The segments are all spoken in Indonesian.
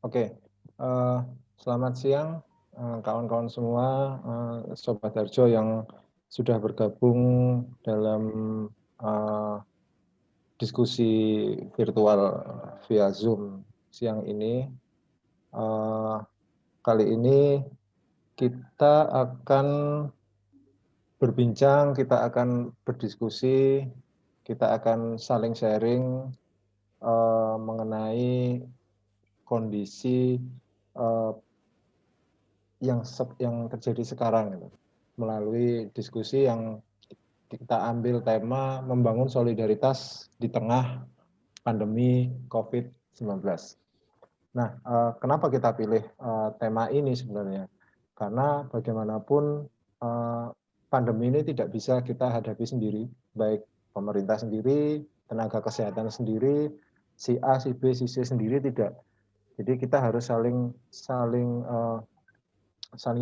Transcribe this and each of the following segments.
Oke, selamat siang kawan-kawan semua, Sobat Harjo yang sudah bergabung dalam diskusi virtual via Zoom siang ini. Kali ini kita akan berbincang, kita akan berdiskusi, kita akan saling sharing mengenai kondisi yang terjadi sekarang gitu. Melalui diskusi yang kita ambil tema membangun solidaritas di tengah pandemi COVID-19. Nah, kenapa kita pilih tema ini sebenarnya? Karena bagaimanapun pandemi ini tidak bisa kita hadapi sendiri, baik pemerintah sendiri, tenaga kesehatan sendiri, si A, si B, si C sendiri tidak. Jadi kita harus saling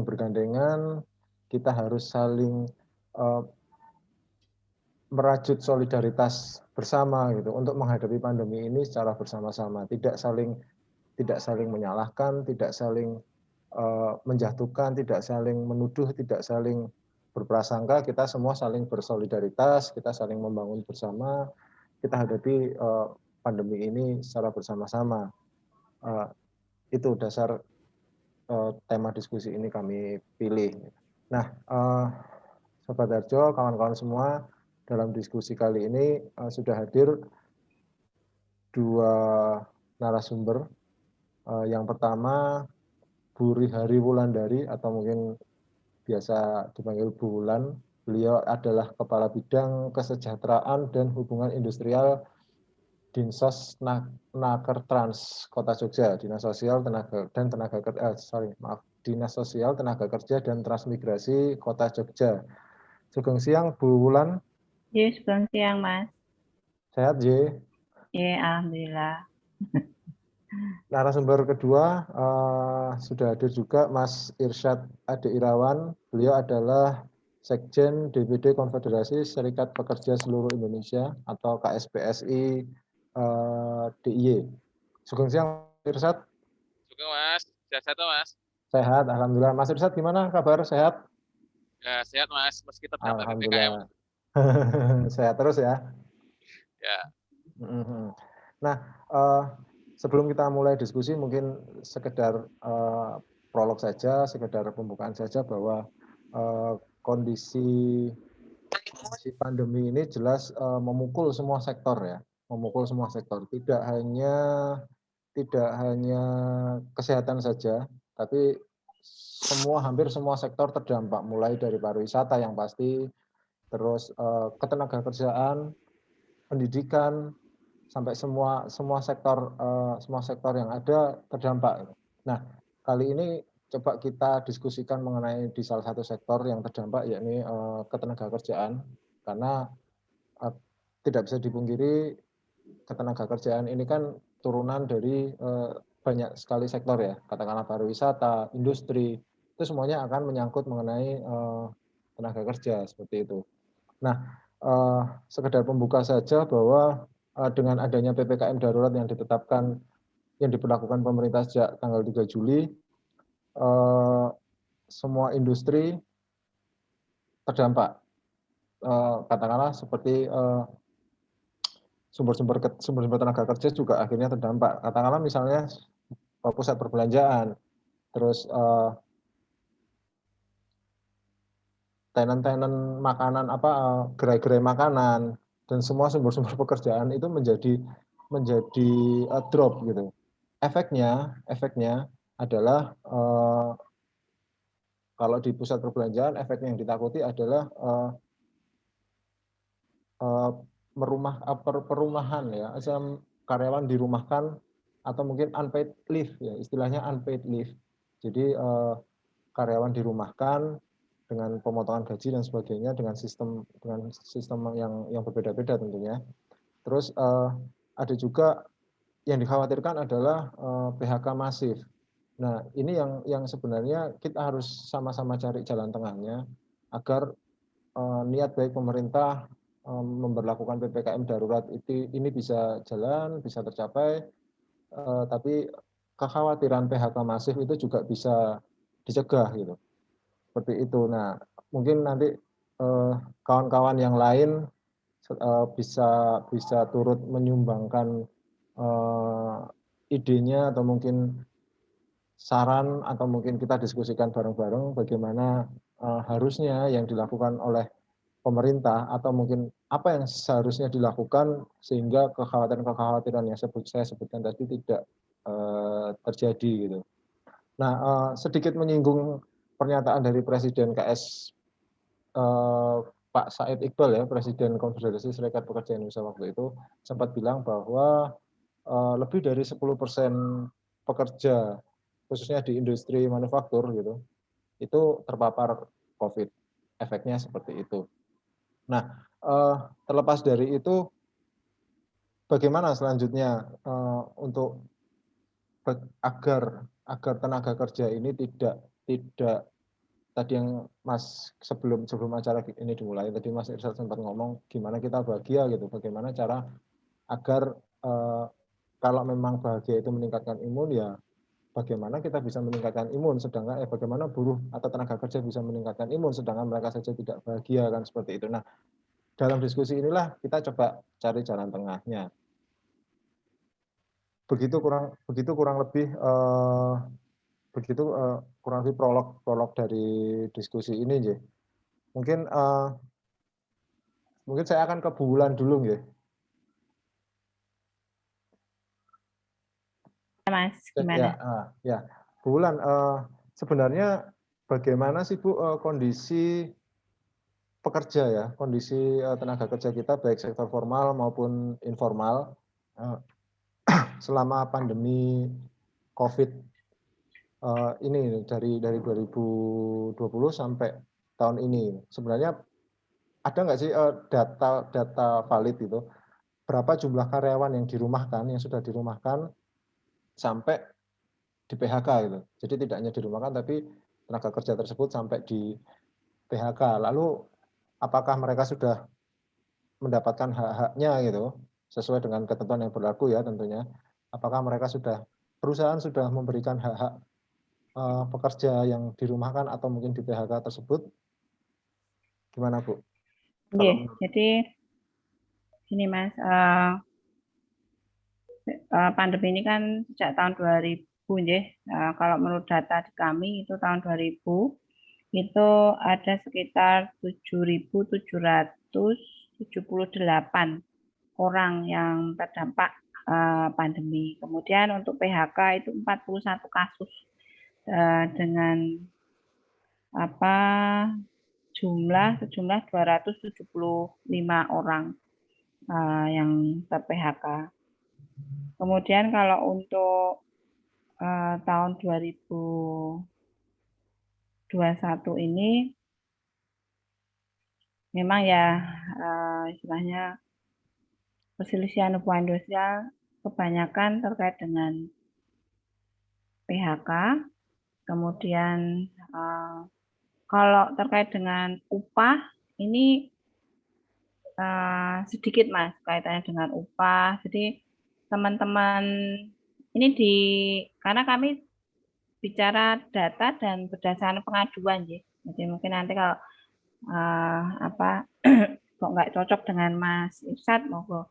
bergandengan, kita harus saling merajut solidaritas bersama gitu untuk menghadapi pandemi ini secara bersama-sama, tidak saling menyalahkan, tidak saling menjatuhkan, tidak saling menuduh, tidak saling berprasangka, kita semua saling bersolidaritas, kita saling membangun bersama, kita hadapi pandemi ini secara bersama-sama. Itu dasar tema diskusi ini kami pilih. Nah, Sobat Harjo, kawan-kawan semua, dalam diskusi kali ini sudah hadir dua narasumber. Yang pertama, Bu Rihari Wulandari atau mungkin biasa dipanggil Bu Wulan. Beliau adalah Kepala Bidang Kesejahteraan dan Hubungan Industrial Dinsos Nakertrans Kota Jogja, Dinas Sosial Dinas Sosial Tenaga Kerja dan Transmigrasi Kota Jogja. Sugeng siang Bu Wulan. Yes, selamat siang Mas. Sehat J. Ya, alhamdulillah. Narasumber kedua sudah hadir juga Mas Irsyad Ade Irawan. Beliau adalah Sekjen DPD Konfederasi Serikat Pekerja Seluruh Indonesia atau KSPSI DIY. Sugeng siang Mas Irsyad. Sugeng Mas, sehat-sehat Mas. Sehat, alhamdulillah. Mas Irsyad gimana kabar? Sehat? Ya, sehat Mas, meski terdampak PPKM. Alhamdulillah. Sehat terus ya. Ya. Nah, sebelum kita mulai diskusi, mungkin sekedar prolog saja, sekedar pembukaan saja bahwa kondisi pandemi ini jelas memukul semua sektor ya, memukul semua sektor. Tidak hanya kesehatan saja, tapi hampir semua sektor terdampak, mulai dari pariwisata yang pasti, terus ketenagakerjaan, pendidikan, sampai semua sektor yang ada terdampak. Nah, kali ini coba kita diskusikan mengenai di salah satu sektor yang terdampak, yakni ketenagakerjaan, karena tidak bisa dipungkiri ketenagakerjaan ini kan turunan dari banyak sekali sektor ya, katakanlah pariwisata, industri, itu semuanya akan menyangkut mengenai tenaga kerja seperti itu. Nah, sekedar pembuka saja bahwa dengan adanya PPKM darurat yang diberlakukan pemerintah sejak tanggal 3 Juli, semua industri terdampak. Katakanlah seperti sumber-sumber tenaga kerja juga akhirnya terdampak. Katakanlah misalnya pusat perbelanjaan, terus tenan-tenan makanan, gerai-gerai makanan, dan semua sumber-sumber pekerjaan itu menjadi drop gitu. Efeknya adalah kalau di pusat perbelanjaan, efeknya yang ditakuti adalah perumahan ya, karyawan dirumahkan atau mungkin unpaid leave ya, istilahnya unpaid leave. Jadi karyawan dirumahkan dengan pemotongan gaji dan sebagainya dengan sistem yang berbeda-beda tentunya. Terus ada juga yang dikhawatirkan adalah PHK masif. Nah, ini yang sebenarnya kita harus sama-sama cari jalan tengahnya agar niat baik pemerintah memberlakukan PPKM darurat ini bisa jalan, bisa tercapai, tapi kekhawatiran PHK masif itu juga bisa dicegah gitu. Seperti itu. Nah, mungkin nanti kawan-kawan yang lain bisa turut menyumbangkan idenya atau mungkin saran atau mungkin kita diskusikan bareng-bareng bagaimana harusnya yang dilakukan oleh pemerintah atau mungkin apa yang seharusnya dilakukan sehingga kekhawatiran-kekhawatiran yang saya sebutkan tadi tidak terjadi gitu. Nah, sedikit menyinggung pernyataan dari Presiden KS Pak Said Iqbal ya, Presiden Konfederasi Serikat Pekerja Indonesia waktu itu sempat bilang bahwa lebih dari 10% pekerja khususnya di industri manufaktur gitu itu terpapar COVID. Efeknya seperti itu. Nah, terlepas dari itu, bagaimana selanjutnya untuk agar tenaga kerja ini tidak tadi yang Mas sebelum acara ini dimulai tadi Mas Irsad sempat ngomong gimana kita bahagia gitu, bagaimana cara agar kalau memang bahagia itu meningkatkan imun ya bagaimana kita bisa meningkatkan imun sedangkan bagaimana buruh atau tenaga kerja bisa meningkatkan imun sedangkan mereka saja tidak bahagia kan seperti itu. Nah, dalam diskusi inilah kita coba cari jalan tengahnya. Begitu kurang lebih prolog dari diskusi ini nggih. Mungkin saya akan ke Bulan dulu nggih. Mas, gimana? Ya, Bulan sebenarnya bagaimana sih Bu kondisi pekerja ya, kondisi tenaga kerja kita baik sektor formal maupun informal selama pandemi COVID ini dari 2020 sampai tahun ini. Sebenarnya ada nggak sih data valid itu berapa jumlah karyawan yang dirumahkan, yang sudah dirumahkan sampai di PHK gitu. Jadi tidak hanya dirumahkan tapi tenaga kerja tersebut sampai di PHK. Lalu apakah mereka sudah mendapatkan hak-haknya gitu sesuai dengan ketentuan yang berlaku ya tentunya. Apakah perusahaan sudah memberikan hak-hak pekerja yang dirumahkan atau mungkin di PHK tersebut? Gimana Bu? Oke, jadi gini Mas, pandemi ini kan sejak tahun 2000 ya. Kalau menurut data di kami itu tahun 2000 itu ada sekitar 7.778 orang yang terdampak pandemi. Kemudian untuk PHK itu 41 kasus dengan sejumlah 275 orang yang ter-PHK. Kemudian kalau untuk tahun 2021 ini memang ya istilahnya perselisihan hubungan industrial kebanyakan terkait dengan PHK. Kemudian kalau terkait dengan upah ini sedikit Mas kaitannya dengan upah. Jadi teman-teman ini karena kami bicara data dan berdasarkan pengaduan ya. Jadi mungkin nanti kalau kok nggak cocok dengan Mas Irsad monggo.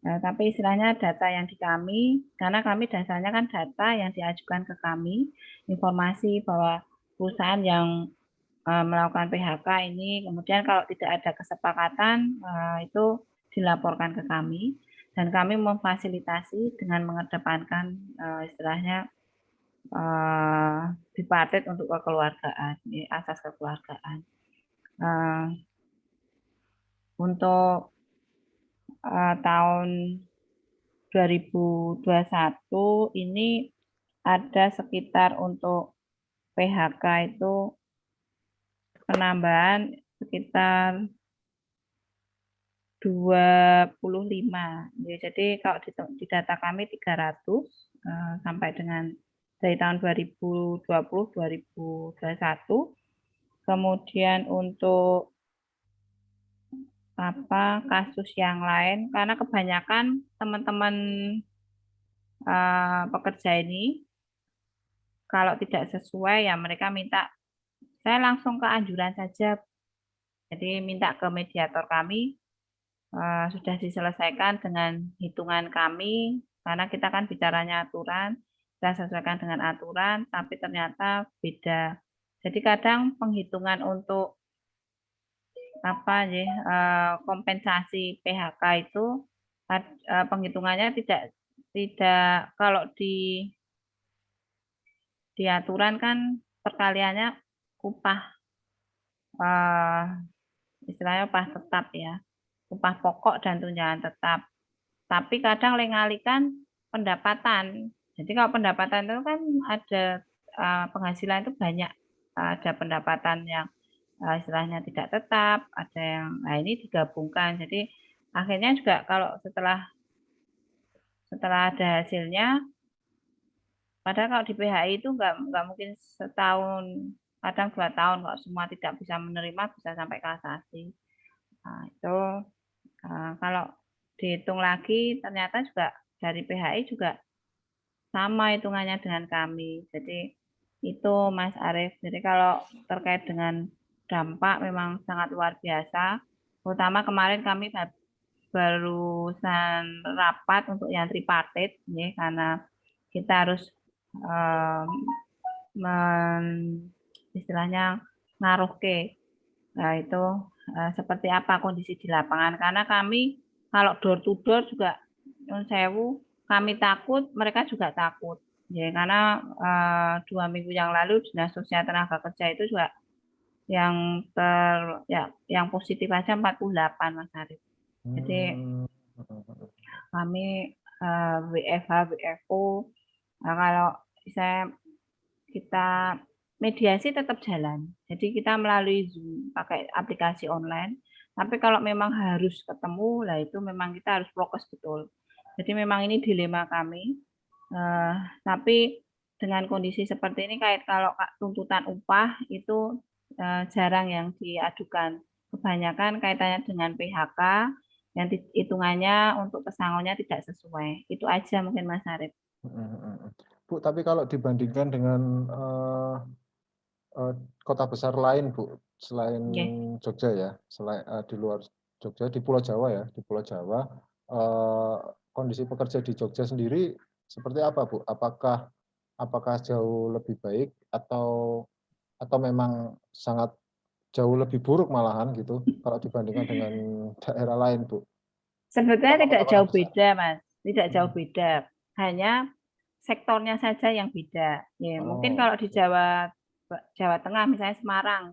Tapi istilahnya data yang di kami, karena kami dasarnya kan data yang diajukan ke kami, informasi bahwa perusahaan yang melakukan PHK ini, kemudian kalau tidak ada kesepakatan itu dilaporkan ke kami, dan kami memfasilitasi dengan mengedepankan istilahnya bipartit untuk kekeluargaan, asas kekeluargaan. Untuk tahun 2021 ini ada sekitar untuk PHK itu penambahan sekitar 25. Jadi kalau di data kami 300 sampai dengan dari tahun 2020-2021. Kemudian untuk kasus yang lain, karena kebanyakan teman-teman pekerja ini kalau tidak sesuai ya mereka minta, saya langsung ke anjuran saja. Jadi minta ke mediator kami, sudah diselesaikan dengan hitungan kami, karena kita kan bicaranya aturan, kita sesuaikan dengan aturan, tapi ternyata beda. Jadi kadang penghitungan untuk kompensasi PHK itu penghitungannya tidak kalau di aturan kan perkaliannya upah istilahnya upah tetap ya, upah pokok dan tunjangan tetap. Tapi kadang ngalikan pendapatan. Jadi kalau pendapatan itu kan ada penghasilan itu banyak, ada pendapatan yang istilahnya tidak tetap, ada yang ini digabungkan. Jadi akhirnya juga kalau setelah ada hasilnya, padahal kalau di PHI itu nggak mungkin setahun, kadang 2 tahun kalau semua tidak bisa menerima bisa sampai kasasi. Nah, itu kalau dihitung lagi ternyata juga dari PHI juga sama hitungannya dengan kami. Jadi itu Mas Arief. Jadi kalau terkait dengan dampak memang sangat luar biasa. Terutama kemarin kami barusan rapat untuk yang tripartit, ya, karena kita harus istilahnya ngaruh ke. Nah itu seperti apa kondisi di lapangan. Karena kami kalau door to door juga sewu, kami takut, mereka juga takut. Ya, karena 2 minggu yang lalu Dinas Sosial Tenaga Kerja itu juga yang yang positif aja 48 Mas Arief. Jadi kami WFH, WFO, kalau kita mediasi tetap jalan. Jadi kita melalui Zoom, pakai aplikasi online. Tapi kalau memang harus ketemu, lah itu memang kita harus fokus betul. Jadi memang ini dilema kami. Tapi dengan kondisi seperti ini, kalau tuntutan upah itu jarang yang diadukan. Kebanyakan kaitannya dengan PHK, yang hitungannya untuk pesangonnya tidak sesuai. Itu aja mungkin Mas Arief. Bu, tapi kalau dibandingkan dengan kota besar lain, Bu, selain Jogja ya, selain di luar Jogja, di Pulau Jawa ya, di Pulau Jawa, kondisi pekerja di Jogja sendiri seperti apa, Bu? Apakah jauh lebih baik atau memang sangat jauh lebih buruk malahan gitu kalau dibandingkan dengan daerah lain, Bu? Sebetulnya tidak jauh beda, Mas. Tidak jauh beda. Hanya sektornya saja yang beda. Ya, mungkin kalau di Jawa Tengah, misalnya Semarang,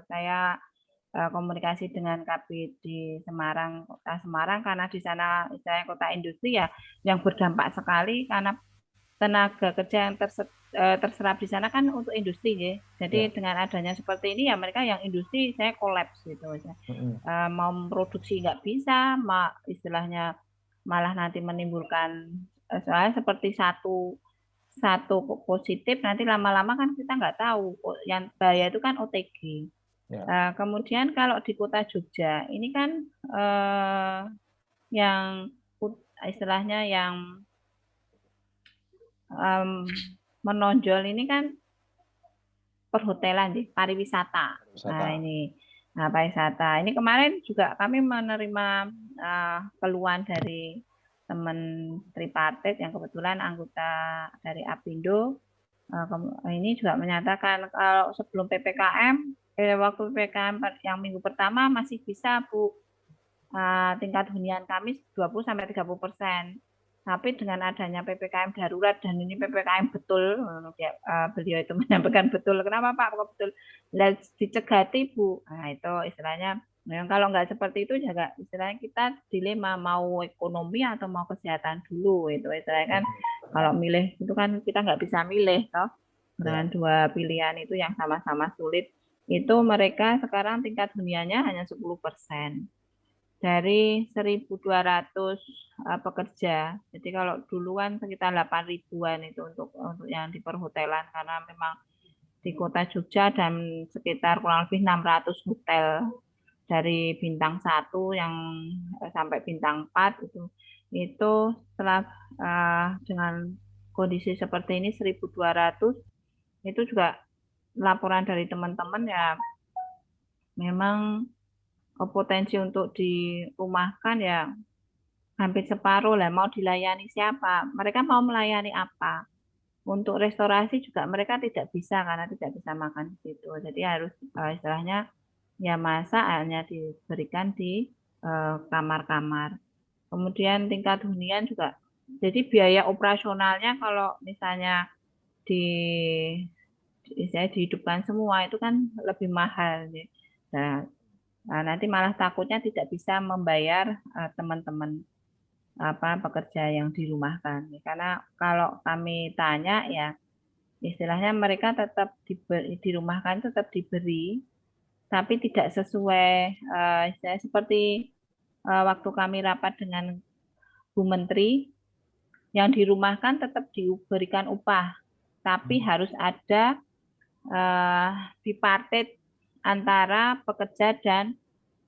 saya komunikasi dengan Kabid di Semarang, Kota Semarang, karena di sana misalnya kota industri ya, yang berdampak sekali karena tenaga kerja yang terserap di sana kan untuk industri ya. Jadi dengan adanya seperti ini ya mereka yang industri saya kolaps gitu aja. Mau memproduksi nggak bisa, istilahnya malah nanti menimbulkan soalnya seperti satu positif nanti lama-lama kan kita nggak tahu yang bahaya itu kan OTG. Kemudian kalau di kota Jogja ini kan yang istilahnya yang menonjol ini kan perhotelan, pariwisata. Nah, pariwisata. Ini kemarin juga kami menerima keluhan dari teman tripartit yang kebetulan anggota dari Apindo. Ini juga menyatakan kalau sebelum PPKM, waktu PPKM yang minggu pertama masih bisa, Bu, tingkat hunian kami 20-30%. Tapi dengan adanya PPKM darurat dan ini PPKM betul, beliau itu menyampaikan betul. Kenapa Pak? Kok betul? Dicegati Bu. Nah itu istilahnya, kalau nggak seperti itu juga istilahnya kita dilema mau ekonomi atau mau kesehatan dulu. Itu istilahnya kan kalau milih itu kan kita nggak bisa milih, toh dengan dua pilihan itu yang sama-sama sulit. Itu mereka sekarang tingkat huniannya hanya 10%. Dari 1.200 pekerja. Jadi kalau duluan sekitar 8.000-an itu untuk yang di perhotelan karena memang di kota Jogja dan sekitar kurang lebih 600 hotel dari bintang 1 yang sampai bintang 4 itu setelah dengan kondisi seperti ini 1.200 itu juga laporan dari teman-teman ya memang potensi untuk dirumahkan ya hampir separuh lah. Mau dilayani siapa? Mereka mau melayani apa? Untuk restorasi juga mereka tidak bisa karena tidak bisa makan di situ. Jadi harus istilahnya ya masak hanya diberikan di kamar-kamar. Kemudian tingkat hunian juga. Jadi biaya operasionalnya kalau misalnya di saya dihidupkan semua itu kan lebih mahal. Nah, nanti malah takutnya tidak bisa membayar teman-teman pekerja yang dirumahkan. Karena kalau kami tanya ya istilahnya mereka tetap dirumahkan tetap diberi, tapi tidak sesuai istilahnya seperti waktu kami rapat dengan Bu Menteri, yang dirumahkan tetap diberikan upah, tapi harus ada bipartit antara pekerja dan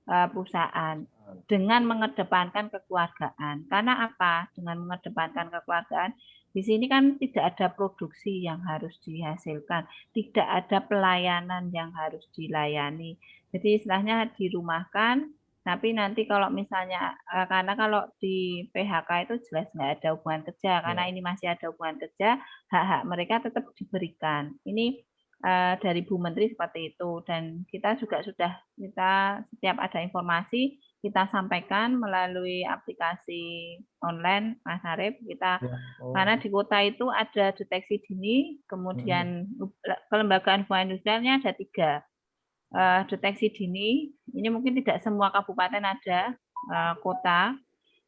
perusahaan dengan mengedepankan kekeluargaan. Karena apa? Dengan mengedepankan kekeluargaan, di sini kan tidak ada produksi yang harus dihasilkan, tidak ada pelayanan yang harus dilayani. Jadi istilahnya dirumahkan, tapi nanti kalau misalnya, karena kalau di PHK itu jelas nggak ada hubungan kerja, karena ini masih ada hubungan kerja, hak-hak mereka tetap diberikan. Ini dari Bu Menteri seperti itu, dan kita juga kita setiap ada informasi kita sampaikan melalui aplikasi online Mas Arif. Karena di kota itu ada deteksi dini, kemudian kelembagaan hubungan industrialnya ada 3. Deteksi dini ini mungkin tidak semua kabupaten ada, kota,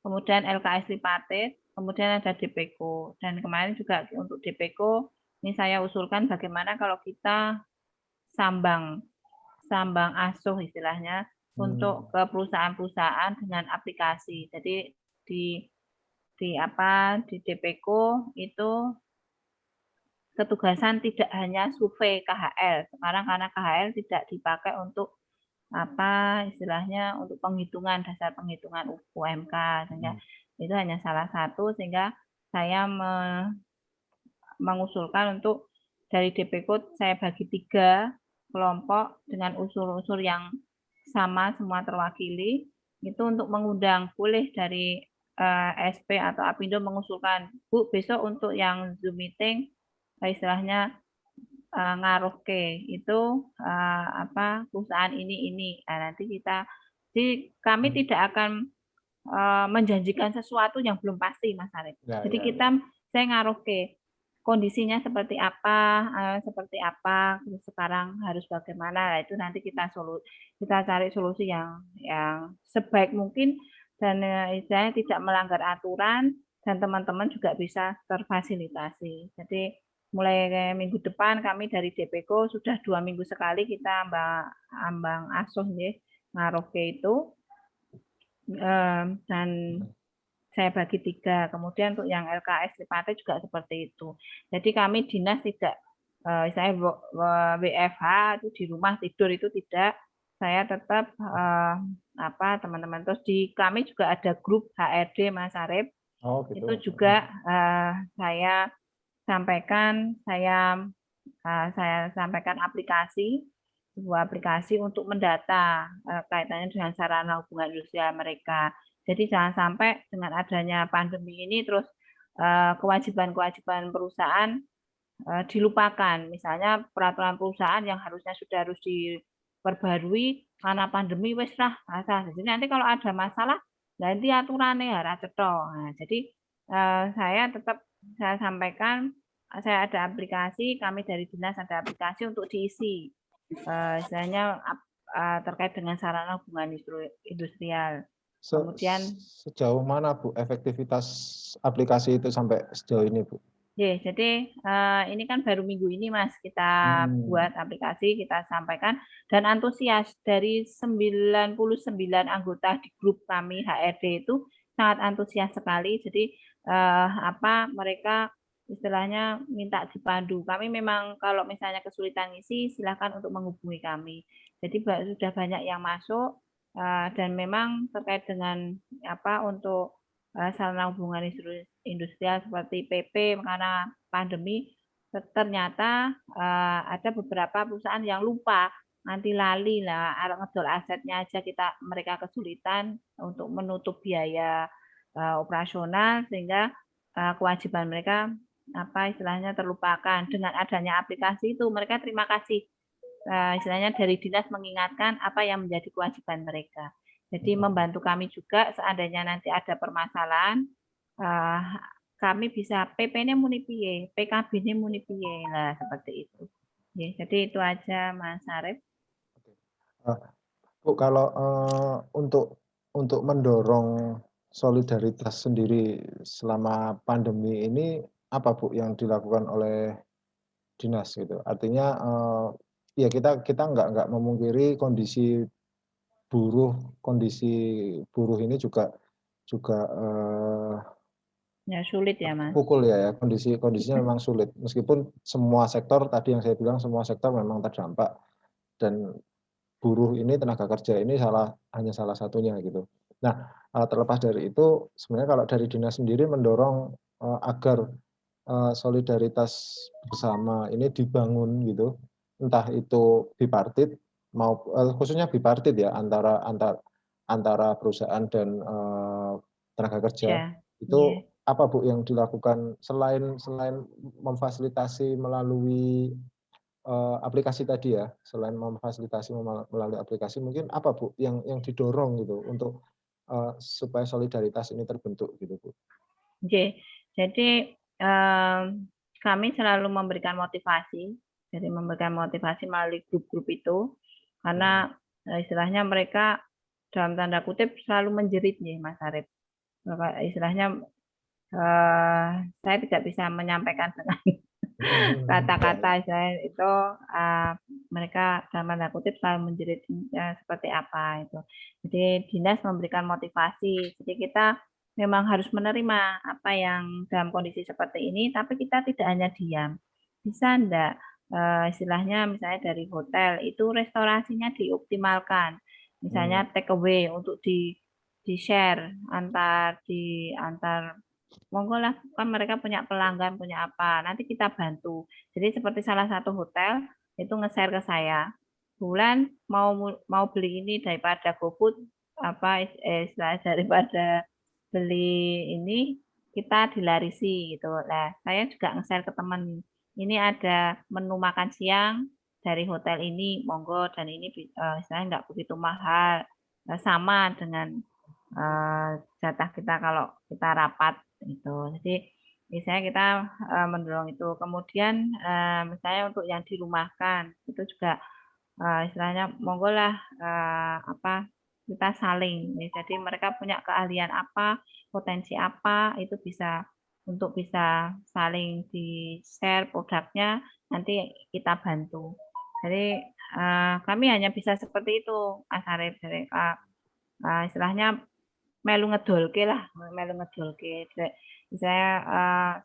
kemudian LKS tripartit, kemudian ada DPKO, dan kemarin juga untuk DPKO ini saya usulkan bagaimana kalau kita sambang asuh istilahnya untuk ke perusahaan-perusahaan dengan aplikasi. Jadi di DPKO itu ketugasan tidak hanya survei KHL. Sekarang karena KHL tidak dipakai untuk istilahnya untuk dasar penghitungan UMK, sehingga itu hanya salah satu, sehingga saya mengusulkan untuk dari DPKO saya bagi 3 kelompok dengan unsur-unsur yang sama semua terwakili, itu untuk mengundang boleh dari SP atau Apindo mengusulkan, Bu besok untuk yang Zoom meeting istilahnya ngaruh ke itu perusahaan ini. Nah, nanti kami tidak akan menjanjikan sesuatu yang belum pasti, Mas Arif. Jadi saya ngaruh ke kondisinya seperti apa, sekarang harus bagaimana. Nah, itu nanti kita cari solusi yang sebaik mungkin dan istilahnya tidak melanggar aturan dan teman-teman juga bisa terfasilitasi. Jadi mulai minggu depan kami dari DPKO sudah 2 minggu sekali kita ambang asuh ngaruh ke itu, dan saya bagi 3. Kemudian untuk yang LKS tripartit juga seperti itu. Jadi kami dinas tidak, saya WFH itu di rumah tidur itu tidak. Saya tetap teman-teman. Terus di kami juga ada grup HRD Mas Arif. Gitu. Itu juga saya sampaikan, saya sampaikan sebuah aplikasi untuk mendata kaitannya dengan sarana hubungan industrial mereka. Jadi jangan sampai dengan adanya pandemi ini terus kewajiban-kewajiban perusahaan dilupakan. Misalnya peraturan perusahaan yang sudah harus diperbarui karena pandemi wis lah. Jadi nanti kalau ada masalah ganti aturannya harus cetok. Nah, jadi saya sampaikan, saya ada aplikasi, kami dari dinas ada aplikasi untuk diisi. Istilahnya terkait dengan sarana hubungan industrial. Kemudian sejauh mana Bu efektivitas aplikasi itu sampai sejauh ini Bu? Jadi ini kan baru minggu ini Mas kita buat aplikasi, kita sampaikan, dan antusias dari 99 anggota di grup kami HRD itu sangat antusias sekali. Jadi mereka istilahnya minta dipandu. Kami memang kalau misalnya kesulitan ngisi silakan untuk menghubungi kami. Jadi sudah banyak yang masuk. Dan memang terkait dengan untuk sarana hubungan industrial seperti PP karena pandemi ternyata ada beberapa perusahaan yang lupa, nanti lali lah, ngedol asetnya aja mereka kesulitan untuk menutup biaya operasional, sehingga kewajiban mereka istilahnya terlupakan. Dengan adanya aplikasi itu mereka terima kasih, istilahnya dari dinas mengingatkan apa yang menjadi kewajiban mereka. Jadi membantu kami juga seandainya nanti ada permasalahan, kami bisa PP-nya muni piye, PKB-nya muni piye, lah seperti itu. Ya, jadi itu aja Mas Arif. Bu, kalau untuk mendorong solidaritas sendiri selama pandemi ini, apa Bu yang dilakukan oleh dinas gitu? Artinya ya kita nggak memungkiri kondisi buruh ini juga ya sulit ya Mas. Pukul ya, kondisinya memang sulit. Meskipun semua sektor tadi yang saya bilang semua sektor memang terdampak, dan buruh ini, tenaga kerja ini hanya salah satunya gitu. Nah, terlepas dari itu, sebenarnya kalau dari dinas sendiri mendorong agar solidaritas bersama ini dibangun gitu, entah itu bipartit khususnya bipartit ya, antara perusahaan dan tenaga kerja. Ya, Itu apa Bu yang dilakukan selain memfasilitasi melalui aplikasi tadi ya, selain memfasilitasi melalui aplikasi, mungkin apa Bu yang didorong gitu untuk supaya solidaritas ini terbentuk gitu Bu? Oke, jadi kami selalu memberikan motivasi, jadi memberikan motivasi melalui grup-grup itu, karena istilahnya mereka dalam tanda kutip selalu menjerit nih Mas Arif. Istilahnya saya tidak bisa menyampaikan dengan kata-kata istilahnya itu, mereka dalam tanda kutip selalu menjerit seperti apa itu. Jadi dinas memberikan motivasi, jadi kita memang harus menerima apa yang dalam kondisi seperti ini, tapi kita tidak hanya diam. Bisa enggak istilahnya misalnya dari hotel itu restorasinya dioptimalkan, misalnya take away untuk di-share antar monggo lah, kan mereka punya pelanggan, punya apa, nanti kita bantu. Jadi seperti salah satu hotel itu nge-share ke saya, bulan mau beli ini daripada GoFood, daripada beli ini kita dilarisi gitu. Nah, saya juga nge-share ke teman, ini ada menu makan siang dari hotel ini, monggo, dan ini istilahnya nggak begitu mahal, sama dengan jatah kita kalau kita rapat itu. Jadi misalnya kita mendorong itu. Kemudian misalnya untuk yang dirumahkan itu juga istilahnya monggo lah kita saling. Jadi mereka punya keahlian apa, potensi apa, itu bisa saling di-share produknya, nanti kita bantu. Jadi kami hanya bisa seperti itu, Mas Arif. Jadi istilahnya melu ngedolke lah, melu ngedolke. Misalnya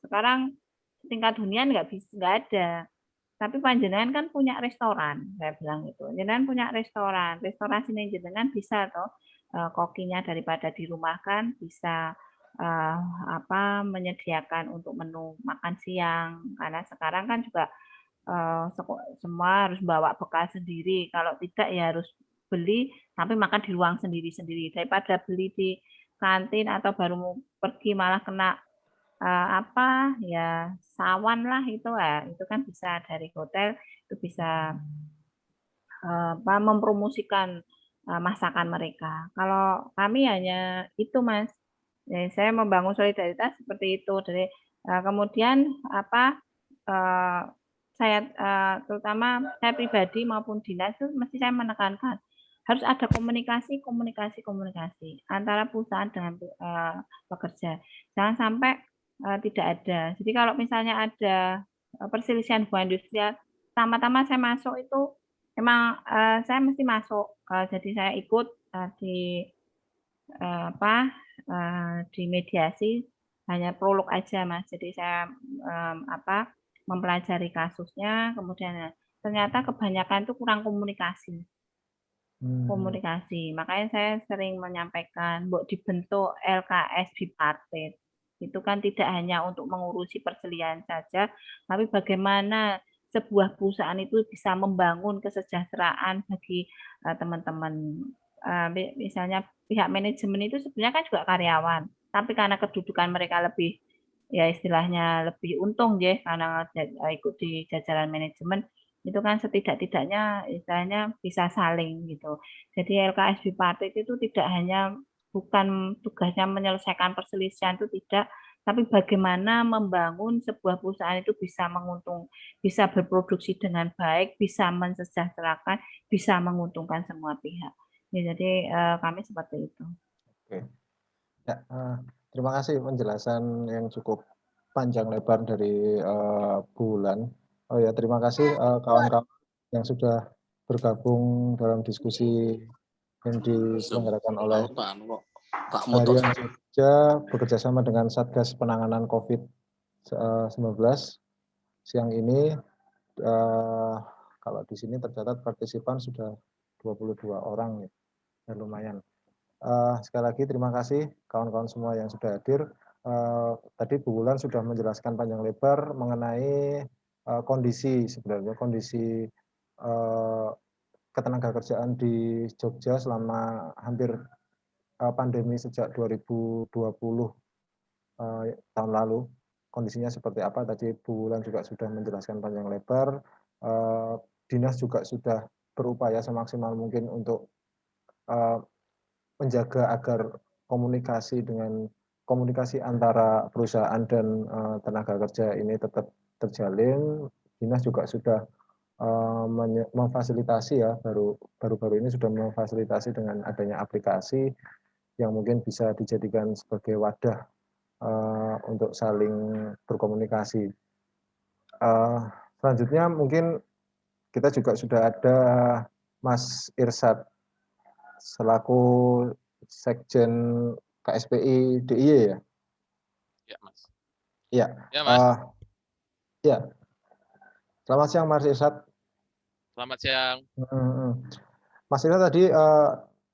sekarang tingkat hunian nggak ada. Tapi panjenengan kan punya restoran, saya bilang itu. Jenengan punya restoran, restorasi jenengan bisa toh kokinya daripada dirumahkan bisa menyediakan untuk menu makan siang, karena sekarang kan juga semua harus bawa bekal sendiri. Kalau tidak ya harus beli, tapi makan di ruang sendiri-sendiri daripada beli di kantin atau baru mau pergi malah kena ya sawan lah itu kan bisa dari hotel itu bisa mempromosikan masakan mereka. Kalau kami hanya itu Mas, ya, saya membangun solidaritas seperti itu. Dari kemudian saya terutama saya pribadi maupun dinas itu mesti saya menekankan harus ada komunikasi antara perusahaan dengan pekerja. Jangan sampai tidak ada. Jadi kalau misalnya ada perselisihan hubungan industrial, pertama-tama saya masuk itu memang saya mesti masuk. Jadi saya ikut di mediasi, hanya prolog aja Mas. Jadi saya mempelajari kasusnya, kemudian ternyata kebanyakan itu kurang komunikasi. Makanya saya sering menyampaikan, mbok dibentuk LKS bipartit. Itu kan tidak hanya untuk mengurusi perselian saja, tapi bagaimana sebuah perusahaan itu bisa membangun kesejahteraan bagi teman-teman. Misalnya pihak manajemen itu sebenarnya kan juga karyawan, tapi karena kedudukan mereka lebih, ya istilahnya lebih untung ya karena ikut di jajaran manajemen, itu kan setidak-tidaknya istilahnya bisa saling gitu. Jadi LKSB Partit itu tidak hanya bukan tugasnya menyelesaikan perselisihan itu tidak, tapi bagaimana membangun sebuah perusahaan itu bisa bisa berproduksi dengan baik, bisa mensejahterakan, bisa menguntungkan semua pihak. Ya, jadi kami seperti itu. Oke. Ya, terima kasih penjelasan yang cukup panjang lebar dari Bu Wulan. Oh ya, terima kasih kawan-kawan yang sudah bergabung dalam diskusi yang diselenggarakan oleh Harian Jogja bekerjasama dengan Satgas Penanganan COVID-19. Siang ini, kalau di sini tercatat partisipan sudah 22 orang, ya lumayan. Sekali lagi terima kasih kawan-kawan semua yang sudah hadir. Tadi Bu Wulan sudah menjelaskan panjang lebar mengenai kondisi ketenagakerjaan di Jogja selama hampir pandemi sejak 2020 tahun lalu. Kondisinya seperti apa tadi Bu Wulan juga sudah menjelaskan panjang lebar. Dinas juga sudah berupaya semaksimal mungkin untuk menjaga agar komunikasi antara perusahaan dan tenaga kerja ini tetap terjalin. Dinas juga sudah memfasilitasi ya, baru-baru ini sudah memfasilitasi dengan adanya aplikasi yang mungkin bisa dijadikan sebagai wadah untuk saling berkomunikasi. Selanjutnya mungkin kita juga sudah ada Mas Irsad selaku Sekjen KSPI DIY ya? Ya, Mas. Ya, Ya, Mas. Ya. Selamat siang Mas Irsad. Selamat siang. Mas Irsad tadi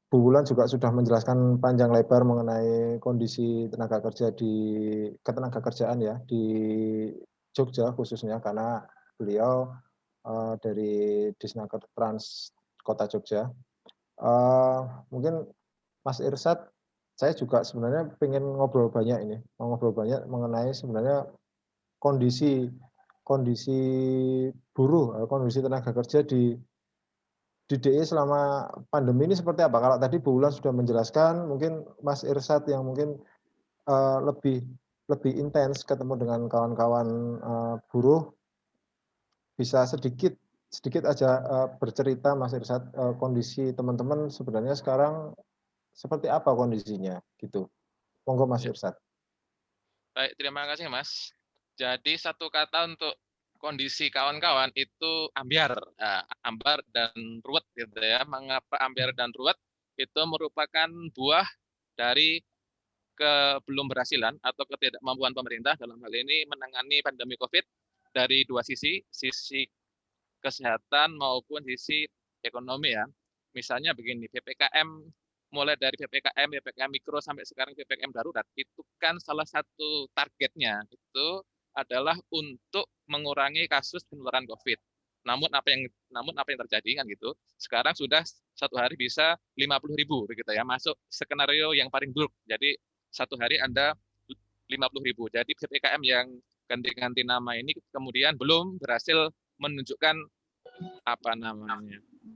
Bu Wulan juga sudah menjelaskan panjang lebar mengenai kondisi ketenagakerjaan ya di Jogja khususnya karena beliau dari Disnaker Trans Kota Jogja. Mungkin Mas Irsad, saya juga sebenarnya pengen ngobrol banyak mengenai sebenarnya kondisi buruh, kondisi tenaga kerja di DIY selama pandemi ini seperti apa? Kalau tadi Bu Wulan sudah menjelaskan, mungkin Mas Irsad yang mungkin lebih intens ketemu dengan kawan-kawan buruh, bisa sedikit aja bercerita Mas Irsad, kondisi teman-teman sebenarnya sekarang seperti apa kondisinya gitu. Monggo Mas Irsad. Baik, terima kasih Mas. Jadi satu kata untuk kondisi kawan-kawan itu ambyar, ambar dan ruwet gitu ya. Mengapa ambyar dan ruwet? Itu merupakan buah dari kebelumberhasilan atau ketidakmampuan pemerintah dalam hal ini menangani pandemi COVID dari dua sisi kesehatan maupun sisi ekonomi ya. Misalnya begini, PPKM mulai dari PPKM mikro sampai sekarang PPKM darurat itu kan salah satu targetnya itu adalah untuk mengurangi kasus penularan COVID. Namun apa yang terjadi kan gitu? Sekarang sudah satu hari bisa 50.000 begitu ya, masuk skenario yang paling buruk. Jadi satu hari Anda 50.000. Jadi PPKM yang ganti-ganti nama ini kemudian belum berhasil menunjukkan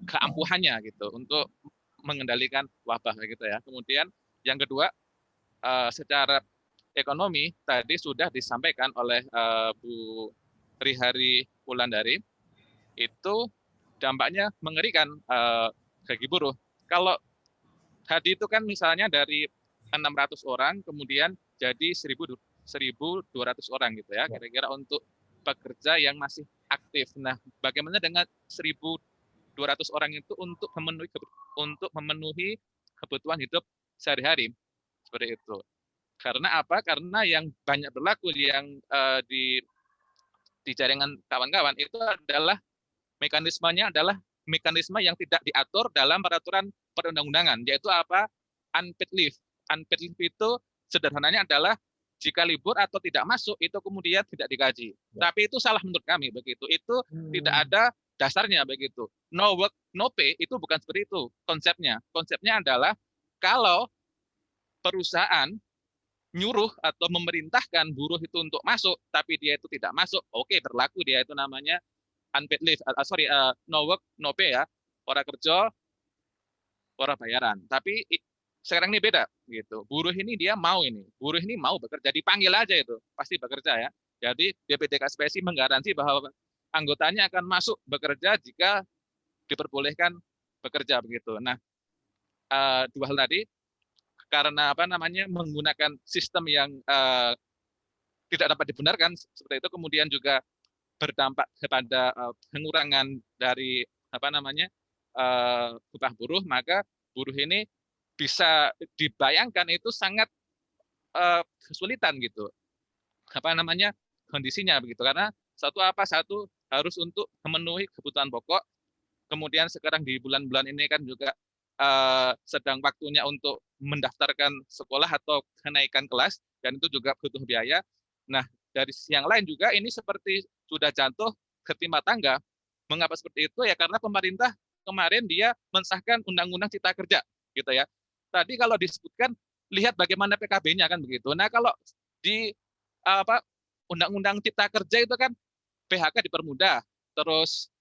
keampuhannya gitu untuk mengendalikan wabah gitu ya. Kemudian yang kedua secara ekonomi tadi sudah disampaikan oleh Bu Rihari Wulandari, itu dampaknya mengerikan bagi buruh. Kalau tadi itu kan misalnya dari 600 orang kemudian jadi 1.200 orang gitu ya, kira-kira untuk pekerja yang masih aktif. Nah, bagaimana dengan 1.200 orang itu untuk memenuhi kebutuhan hidup sehari-hari seperti itu? Karena apa? Karena yang banyak berlaku yang di jaringan kawan-kawan itu adalah mekanismenya adalah mekanisme yang tidak diatur dalam peraturan perundang-undangan, yaitu apa? Unpaid leave. Unpaid leave itu sederhananya adalah jika libur atau tidak masuk itu kemudian tidak digaji. Tapi itu salah menurut kami begitu. Itu tidak ada dasarnya begitu. No work, no pay itu bukan seperti itu konsepnya. Konsepnya adalah kalau perusahaan nyuruh atau memerintahkan buruh itu untuk masuk, tapi dia itu tidak masuk, oke, berlaku dia itu namanya unpaid leave, no work, no pay ya, orang kerja, orang bayaran. Tapi sekarang ini beda gitu. Buruh ini dia mau ini, buruh ini mau bekerja, dipanggil aja itu pasti bekerja ya. Jadi DPT KSPSI menggaransi bahwa anggotanya akan masuk bekerja jika diperbolehkan bekerja begitu. Nah, dua hal tadi karena menggunakan sistem yang tidak dapat dibenarkan seperti itu, kemudian juga berdampak kepada pengurangan dari upah buruh, maka buruh ini bisa dibayangkan itu sangat kesulitan gitu kondisinya begitu, karena satu harus untuk memenuhi kebutuhan pokok, kemudian sekarang di bulan-bulan ini kan juga sedang waktunya untuk mendaftarkan sekolah atau kenaikan kelas, dan itu juga butuh biaya. Nah, dari sisi yang lain juga ini seperti sudah jatuh ke timah tangga. Mengapa seperti itu? Ya karena pemerintah kemarin dia mensahkan Undang-Undang Cipta Kerja, gitu ya. Tadi kalau disebutkan lihat bagaimana PKB-nya kan begitu. Nah, kalau di Undang-Undang Cipta Kerja itu kan PHK dipermudah, terus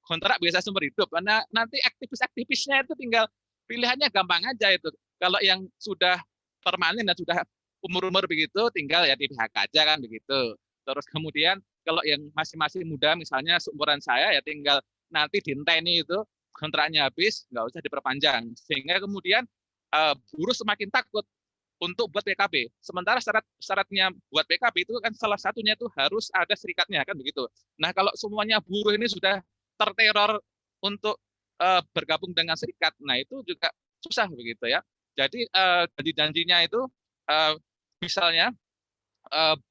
kontrak biasa sumber hidup. Karena nanti aktivis-aktivisnya itu tinggal pilihannya gampang aja itu. Kalau yang sudah permanen dan sudah umur-umur begitu, tinggal ya di PHK aja kan begitu. Terus kemudian kalau yang masih muda, misalnya seumuran saya, ya tinggal nanti dinteni itu kontraknya habis, nggak usah diperpanjang. Sehingga kemudian buruh semakin takut untuk buat PKB. Sementara syaratnya buat PKB itu kan salah satunya itu harus ada serikatnya kan begitu. Nah, kalau semuanya buruh ini sudah terteror untuk bergabung dengan serikat, nah itu juga susah begitu ya. Jadi janji-janjinya itu misalnya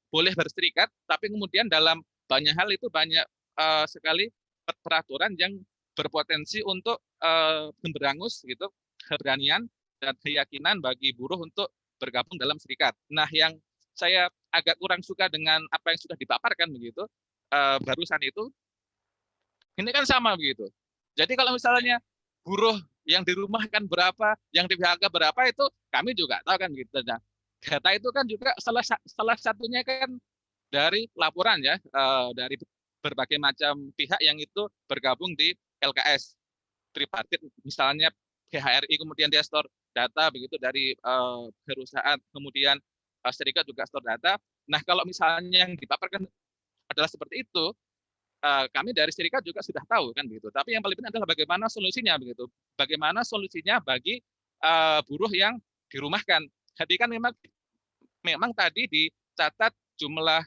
boleh berserikat, tapi kemudian dalam banyak hal itu banyak sekali peraturan yang berpotensi untuk memberangus gitu keberanian dan keyakinan bagi buruh untuk bergabung dalam serikat. Nah, yang saya agak kurang suka dengan apa yang sudah dipaparkan begitu barusan itu, ini kan sama begitu. Jadi kalau misalnya buruh yang dirumahkan berapa, yang di PHK berapa, itu kami juga tahu kan gitu. Nah, data itu kan juga salah satunya kan dari laporan ya, dari berbagai macam pihak yang itu bergabung di LKS tripartit, misalnya PHRI, kemudian dia store data begitu dari perusahaan, kemudian serikat juga store data. Nah, kalau misalnya yang dipaparkan adalah seperti itu, kami dari serikat juga sudah tahu kan begitu. Tapi yang paling penting adalah bagaimana solusinya begitu. Bagaimana solusinya bagi buruh yang dirumahkan. Jadi kan memang tadi dicatat jumlah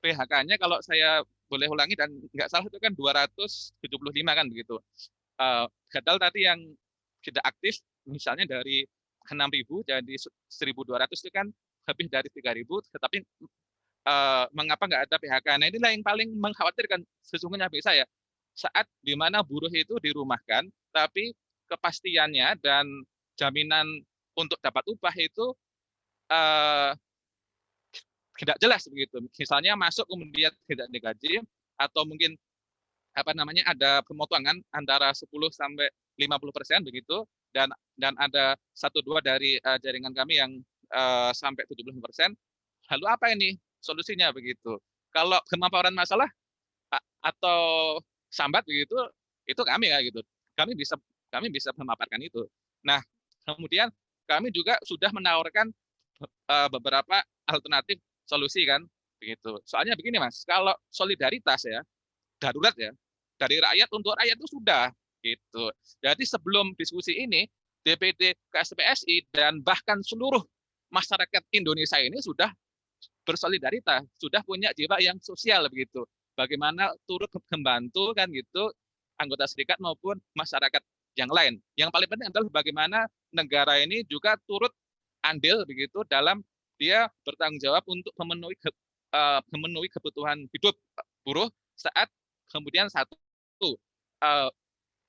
PHK-nya, kalau saya boleh ulangi dan nggak salah itu kan 275 kan begitu. Padahal tadi yang tidak aktif misalnya dari 6.000 jadi 1.200 itu kan lebih dari 3.000, tetapi mengapa nggak ada PHK? Nah, inilah yang paling mengkhawatirkan sesungguhnya bagi saya. Saat di mana buruh itu dirumahkan, tapi kepastiannya dan jaminan untuk dapat upah itu tidak jelas begitu. Misalnya masuk kemudian tidak digaji, atau mungkin ada pemotongan antara 10 sampai 50% begitu, dan ada 1-2 dari jaringan kami yang sampai 70%. Lalu apa ini solusinya begitu? Kalau pemaparan masalah atau sambat begitu, itu kami ya gitu. Kami bisa memaparkan itu. Nah, kemudian kami juga sudah menawarkan beberapa alternatif solusi kan begitu. Soalnya begini Mas, kalau solidaritas ya, darurat ya, dari rakyat untuk rakyat itu sudah gitu. Jadi sebelum diskusi ini, DPD KSPSI dan bahkan seluruh masyarakat Indonesia ini sudah bersolidaritas, sudah punya jiwa yang sosial begitu. Bagaimana turut membantu kan gitu anggota serikat maupun masyarakat yang lain. Yang paling penting adalah bagaimana negara ini juga turut andil begitu dalam dia bertanggung jawab untuk memenuhi kebutuhan hidup buruh saat kemudian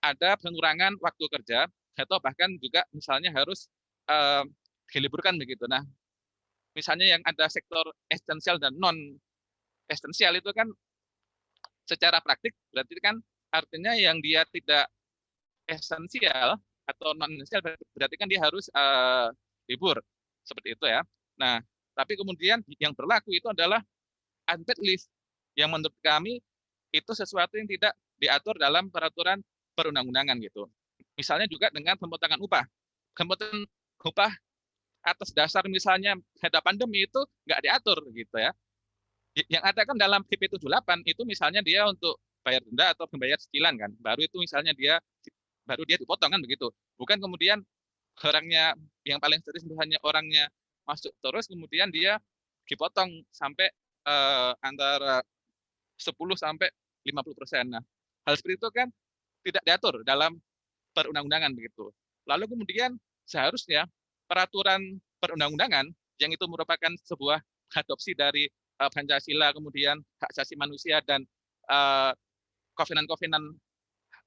ada pengurangan waktu kerja atau bahkan juga misalnya harus diliburkan begitu. Nah, misalnya yang ada sektor esensial dan non esensial itu kan secara praktik berarti kan artinya yang dia tidak esensial atau non esensial berarti kan dia harus libur seperti itu ya. Nah, tapi kemudian yang berlaku itu adalah unpaid leave yang menurut kami itu sesuatu yang tidak diatur dalam peraturan perundang-undangan gitu. Misalnya juga dengan pemotongan upah. Pemotongan upah atas dasar misalnya ada pandemi itu nggak diatur gitu ya. Yang ada kan dalam PP 78 itu misalnya dia untuk bayar denda atau membayar cicilan kan. Baru itu misalnya baru dia dipotong kan begitu. Bukan kemudian orangnya yang paling serius misalnya orangnya masuk terus kemudian dia dipotong sampai antara 10 sampai 50%. Nah, hal seperti itu kan tidak diatur dalam perundang-undangan begitu. Lalu kemudian seharusnya peraturan perundang-undangan yang itu merupakan sebuah adopsi dari Pancasila, kemudian hak asasi manusia dan kovenan-kovenan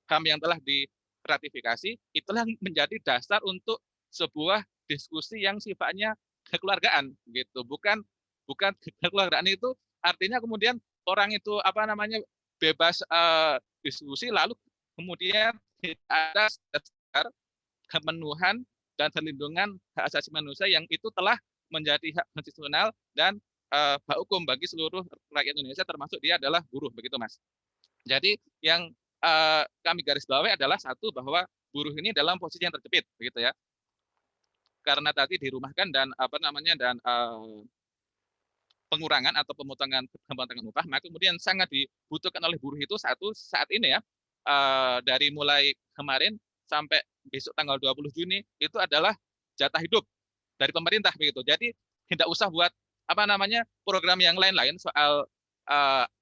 HAM yang telah diratifikasi, itulah menjadi dasar untuk sebuah diskusi yang sifatnya kekeluargaan gitu. Bukan kekeluargaan itu artinya kemudian orang itu bebas diskusi lalu kemudian ada dasar pemenuhan dan perlindungan hak asasi manusia yang itu telah menjadi hak konstitusional dan hak hukum bagi seluruh rakyat Indonesia termasuk dia adalah buruh begitu Mas. Jadi yang kami garis bawahi adalah satu bahwa buruh ini dalam posisi yang terjepit begitu ya. Karena tadi dirumahkan dan pengurangan atau pemotongan upah, maka kemudian sangat dibutuhkan oleh buruh itu satu saat ini ya, dari mulai kemarin sampai besok tanggal 20 Juni itu adalah jatah hidup dari pemerintah begitu. Jadi tidak usah buat program yang lain-lain soal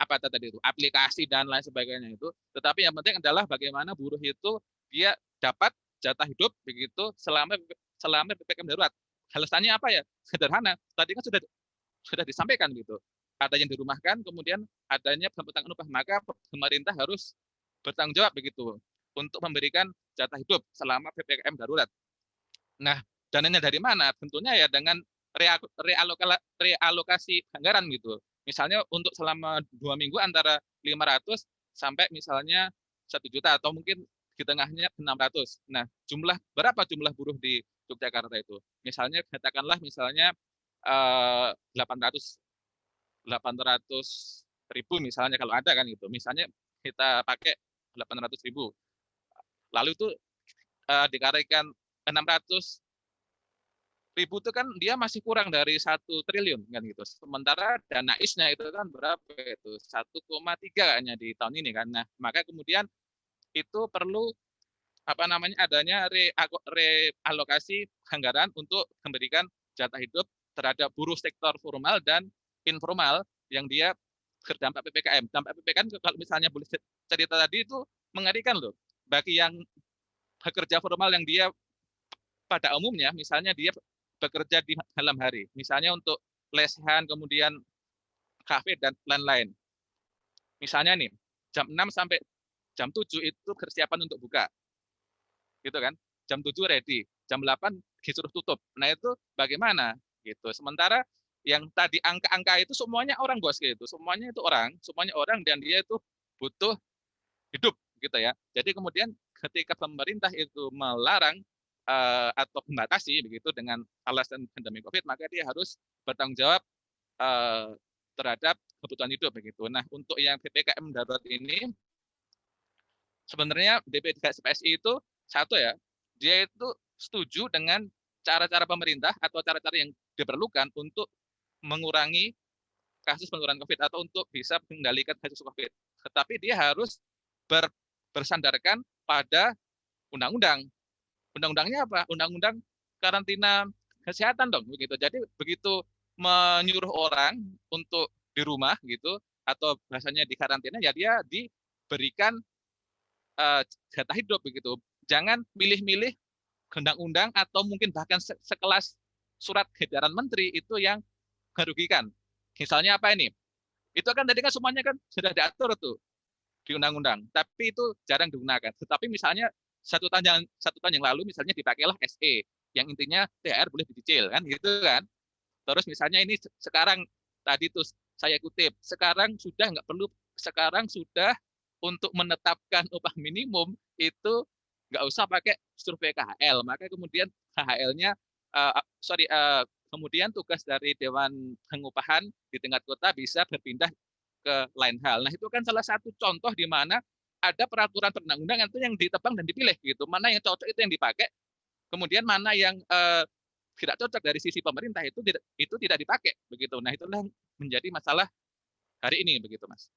tadi itu aplikasi dan lain sebagainya itu, tetapi yang penting adalah bagaimana buruh itu dia dapat jatah hidup begitu selama PPKM darurat. Alasannya apa ya? Sederhana. Tadi kan sudah disampaikan gitu. Ada yang dirumahkan, kemudian adanya pemotongan upah, maka pemerintah harus bertanggung jawab begitu untuk memberikan jatah hidup selama PPKM darurat. Nah, dananya dari mana? Tentunya ya dengan realokasi anggaran gitu. Misalnya untuk selama 2 minggu antara 500 sampai misalnya 1 juta atau mungkin di tengahnya 600. Nah, berapa jumlah buruh di Yogyakarta itu? Misalnya katakanlah 800 ribu misalnya kalau ada kan gitu. Misalnya kita pakai 800 ribu. Lalu itu dikalikan 600 ribu itu kan dia masih kurang dari 1 triliun kan gitu. Sementara dana IS-nya itu kan berapa itu? 1,3 kayaknya di tahun ini kan. Nah, maka kemudian itu perlu adanya realokasi anggaran untuk memberikan jatah hidup terhadap buruh sektor formal dan informal yang dia terdampak PPKM. Dampak PPKM kalau misalnya boleh cerita tadi itu mengerikan loh. Bagi yang pekerja formal yang dia pada umumnya misalnya dia bekerja di malam hari, misalnya untuk lesehan, kemudian kafe dan lain-lain. Misalnya nih, jam 6 sampai jam 7 itu persiapan untuk buka. Gitu kan? Jam 7 ready, jam 8 disuruh tutup. Nah, itu bagaimana? Gitu. Sementara yang tadi angka-angka itu semuanya orang bos gitu. Semuanya orang dan dia itu butuh hidup gitu ya. Jadi kemudian ketika pemerintah itu melarang atau membatasi begitu dengan alasan pandemi COVID, maka dia harus bertanggung jawab terhadap kebutuhan hidup begitu. Nah, untuk yang PPKM darurat ini sebenarnya DPD-PSI itu satu ya, dia itu setuju dengan cara-cara pemerintah atau cara-cara yang diperlukan untuk mengurangi kasus penularan COVID atau untuk bisa mengendalikan kasus COVID. Tetapi dia harus bersandarkan pada undang-undang. Undang-undangnya apa? Undang-undang karantina kesehatan dong begitu. Jadi begitu menyuruh orang untuk di rumah gitu atau bahasanya di karantina ya dia diberikan jatah hidup begitu. Jangan milih-milih undang-undang atau mungkin bahkan sekelas surat edaran menteri itu yang merugikan. Misalnya apa ini? Itu kan tadi kan semuanya kan sudah diatur tuh di undang-undang, tapi itu jarang digunakan. Tetapi misalnya satu tahun yang lalu misalnya dipakailah SE yang intinya THR boleh dicicil kan gitu kan. Terus misalnya ini sekarang tadi tuh saya kutip, sekarang sudah untuk menetapkan upah minimum itu nggak usah pakai survei KHL, maka kemudian KHL-nya kemudian tugas dari Dewan Pengupahan di tingkat kota bisa berpindah ke lain hal. Nah, itu kan salah satu contoh di mana ada peraturan perundang-undangan itu yang ditebang dan dipilih gitu. Mana yang cocok itu yang dipakai, kemudian mana yang tidak cocok dari sisi pemerintah itu tidak dipakai begitu. Nah, itulah menjadi masalah hari ini begitu, Mas.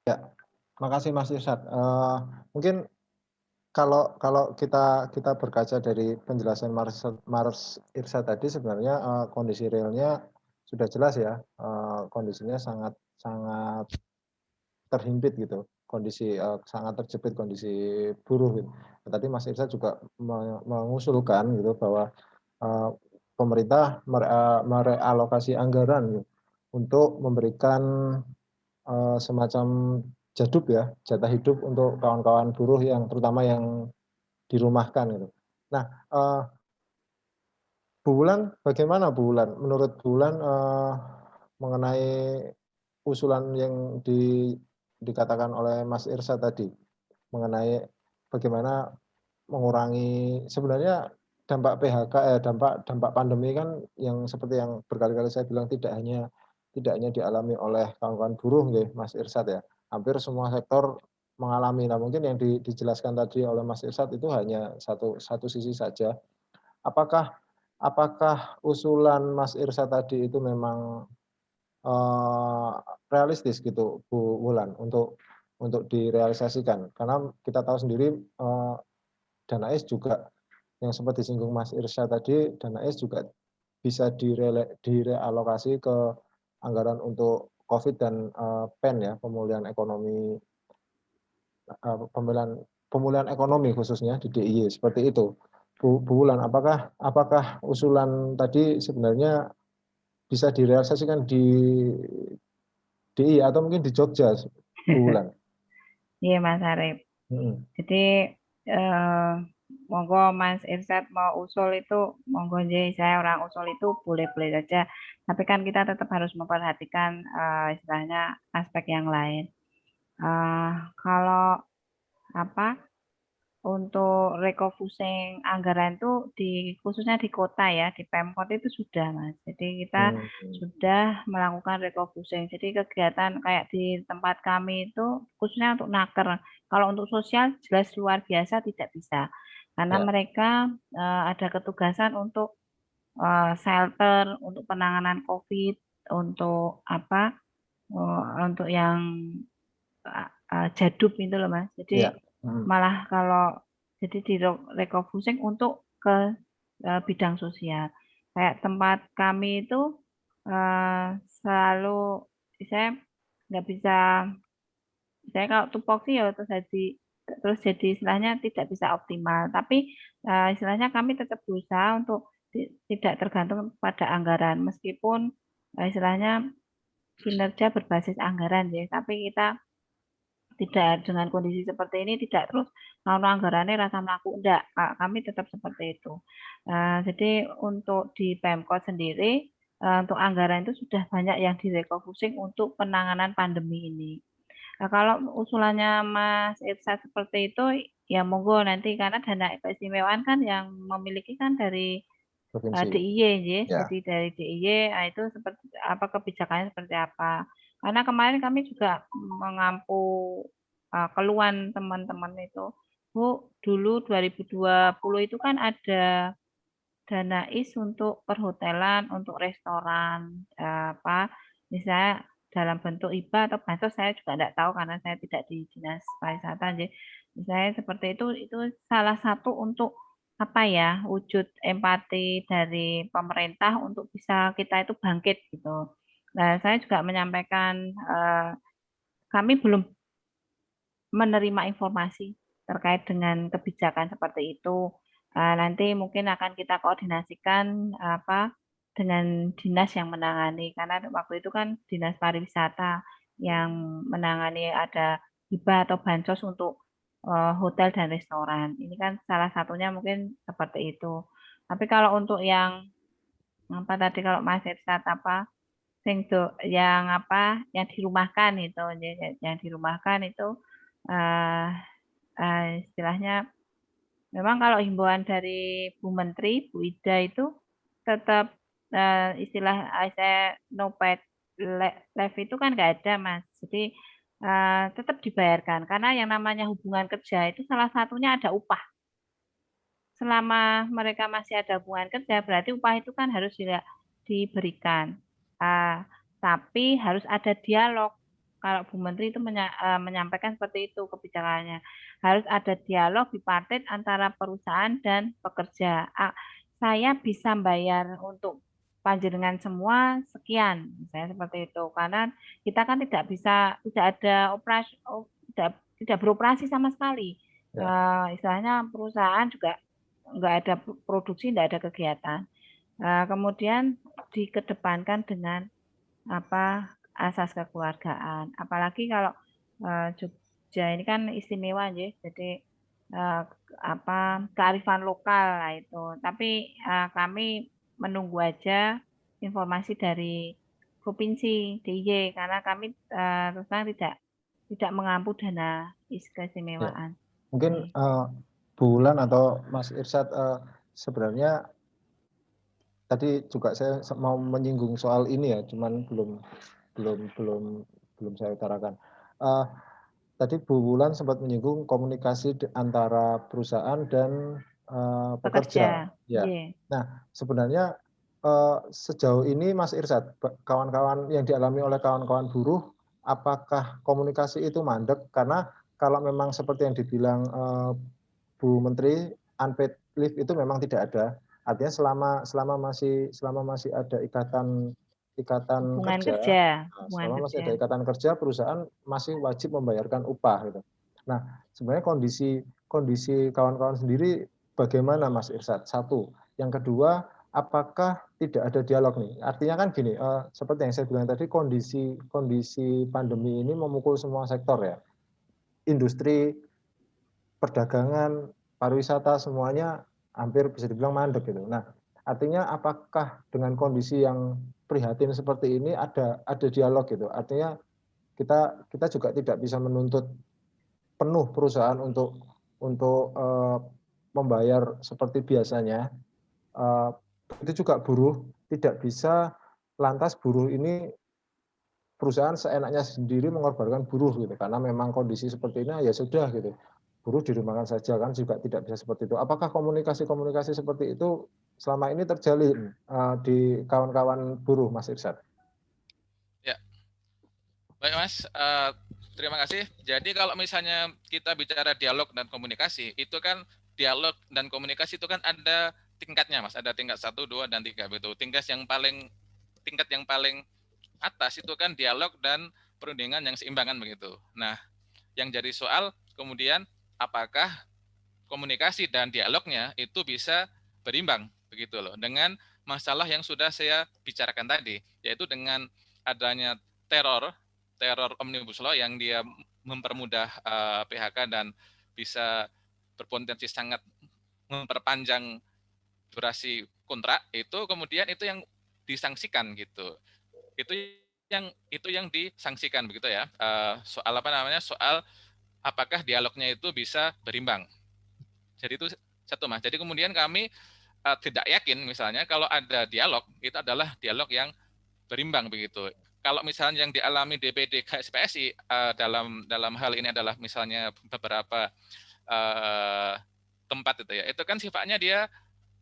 Ya, makasih Mas Irsyad. Mungkin kalau kita berkaca dari penjelasan Mas Irsyad tadi, sebenarnya kondisi realnya sudah jelas ya, kondisinya sangat terhimpit gitu, kondisi sangat terjepit kondisi buruh gitu. Tadi Mas Irsyad juga mengusulkan gitu bahwa pemerintah merealokasi anggaran gitu, untuk memberikan semacam jatah hidup untuk kawan-kawan buruh yang terutama yang dirumahkan gitu. Nah, Bu Wulan, bagaimana Bu Wulan? Menurut Bu Wulan mengenai usulan yang dikatakan oleh Mas Irsyad tadi mengenai bagaimana mengurangi sebenarnya dampak PHK dampak pandemi kan yang seperti yang berkali-kali saya bilang tidak hanya dialami oleh kawan-kawan buruh nggih Mas Irsyad ya. Hampir semua sektor mengalami. Nah, mungkin yang dijelaskan tadi oleh Mas Irsyad itu hanya satu sisi saja. Apakah usulan Mas Irsyad tadi itu memang realistis gitu Bu Wulan untuk direalisasikan? Karena kita tahu sendiri Danais juga yang sempat disinggung Mas Irsyad tadi, Danais juga bisa direalokasi ke anggaran untuk COVID dan PEN ya, pemulihan ekonomi pemulihan ekonomi khususnya di DIY seperti itu. Bu Wulan, apakah usulan tadi sebenarnya bisa direalisasikan di DIY atau mungkin di Jogja, Bu Wulan? Iya Mas Arif. Jadi monggo Mas Irsyad mau usul itu, monggo aja, saya orang usul itu boleh-boleh saja. Tapi kan kita tetap harus memperhatikan istilahnya aspek yang lain. Kalau untuk refocusing anggaran itu khususnya di kota ya, di Pemkot itu sudah Mas. Jadi kita sudah melakukan refocusing. Jadi kegiatan kayak di tempat kami itu khususnya untuk naker. Kalau untuk sosial jelas luar biasa tidak bisa. Karena mereka ada ketugasan untuk shelter, untuk penanganan COVID, untuk untuk yang jadub itu loh Mas. Jadi malah kalau jadi di refocusing untuk ke bidang sosial. Kayak tempat kami itu selalu saya nggak bisa, saya kalau tupoksi ya terus jadi istilahnya tidak bisa optimal. Tapi istilahnya kami tetap berusaha untuk tidak tergantung pada anggaran meskipun istilahnya kinerja berbasis anggaran ya. Tapi kita tidak dengan kondisi seperti ini tidak terus kalau anggarannya rasa melaku enggak, kami tetap seperti itu. Jadi untuk di Pemkot sendiri untuk anggaran itu sudah banyak yang direfocusing untuk penanganan pandemi ini. Kalau usulannya Mas Irsyad seperti itu ya monggo nanti, karena dana keistimewaan kan yang memiliki kan dari DIY ya. Jadi dari DIY itu seperti apa kebijakannya seperti apa. Karena kemarin kami juga mengampu keluhan teman-teman itu, Bu, dulu 2020 itu kan ada dana untuk perhotelan, untuk restoran, misalnya dalam bentuk hibah atau bansos, saya juga tidak tahu karena saya tidak di dinas pariwisata. Misalnya seperti itu salah satu untuk wujud empati dari pemerintah untuk bisa kita itu bangkit gitu. Nah, saya juga menyampaikan kami belum menerima informasi terkait dengan kebijakan seperti itu. Nanti mungkin akan kita koordinasikan dengan dinas yang menangani, karena waktu itu kan dinas pariwisata yang menangani ada hibah atau bansos untuk hotel dan restoran. Ini kan salah satunya mungkin seperti itu. Tapi kalau untuk yang apa tadi kalau Mas Irsat apa yang dirumahkan itu yang dirumahkan itu istilahnya memang kalau himbauan dari Bu Menteri Bu Ida itu tetap istilah saya no paid leave itu kan nggak ada Mas, jadi tetap dibayarkan karena yang namanya hubungan kerja itu salah satunya ada upah. Selama mereka masih ada hubungan kerja berarti upah itu kan harus diberikan. Tapi harus ada dialog. Kalau Bu Menteri itu menyampaikan seperti itu kebijakannya. Harus ada dialog bipartit antara perusahaan dan pekerja. Saya bisa bayar untuk panjenengan semua sekian, misalnya seperti itu. Karena kita kan tidak ada operasi, tidak beroperasi sama sekali. Ya. Istilahnya perusahaan juga nggak ada produksi, nggak ada kegiatan. Kemudian dikedepankan dengan asas kekeluargaan. Apalagi kalau Jogja ini kan istimewa ya, jadi kearifan lokal lah itu. Tapi kami menunggu aja informasi dari provinsi DIY karena kami terus terang tidak mengampu dana keistimewaan. Ya. Mungkin Bu Wulan atau Mas Irsat sebenarnya tadi juga saya mau menyinggung soal ini ya, cuman belum saya utarakan. Tadi Bu Wulan sempat menyinggung komunikasi antara perusahaan dan pekerja. Ya. Yeah. Nah, sebenarnya sejauh ini Mas Irsat, kawan-kawan yang dialami oleh kawan-kawan buruh, apakah komunikasi itu mandek? Karena kalau memang seperti yang dibilang Bu Menteri, unpaid leave itu memang tidak ada. Artinya selama masih ada ikatan kerja. Selama masih ada ikatan kerja, perusahaan masih wajib membayarkan upah gitu. Nah, sebenarnya kondisi kawan-kawan sendiri bagaimana Mas Irsat? Satu, yang kedua, apakah tidak ada dialog nih? Artinya kan gini, seperti yang saya bilang tadi, kondisi pandemi ini memukul semua sektor ya. Industri, perdagangan, pariwisata semuanya hampir bisa dibilang mandek gitu. Nah, artinya apakah dengan kondisi yang prihatin seperti ini ada dialog gitu. Artinya kita juga tidak bisa menuntut penuh perusahaan untuk membayar seperti biasanya. Itu juga buruh tidak bisa lantas buruh ini perusahaan seenaknya sendiri mengorbankan buruh gitu karena memang kondisi seperti ini ya sudah gitu. Buruh dirumahkan saja kan juga tidak bisa seperti itu. Apakah komunikasi seperti itu selama ini terjalin di kawan-kawan buruh, Mas Irsat? Ya, baik Mas, terima kasih. Jadi kalau misalnya kita bicara dialog dan komunikasi, itu kan dialog dan komunikasi itu kan ada tingkatnya Mas, ada tingkat 1, 2, dan 3 begitu. Tingkat yang paling atas itu kan dialog dan perundingan yang seimbangan begitu. Nah, yang jadi soal kemudian apakah komunikasi dan dialognya itu bisa berimbang begitu loh dengan masalah yang sudah saya bicarakan tadi, yaitu dengan adanya teror omnibus law yang dia mempermudah PHK dan bisa berpotensi sangat memperpanjang durasi kontrak, itu kemudian itu yang disangsikan gitu. Itu yang disangsikan begitu ya. Soal apakah dialognya itu bisa berimbang. Jadi itu satu Mas. Jadi kemudian kami tidak yakin misalnya kalau ada dialog itu adalah dialog yang berimbang begitu. Kalau misalnya yang dialami DPD KSPSI dalam hal ini adalah misalnya beberapa tempat itu ya, itu kan sifatnya dia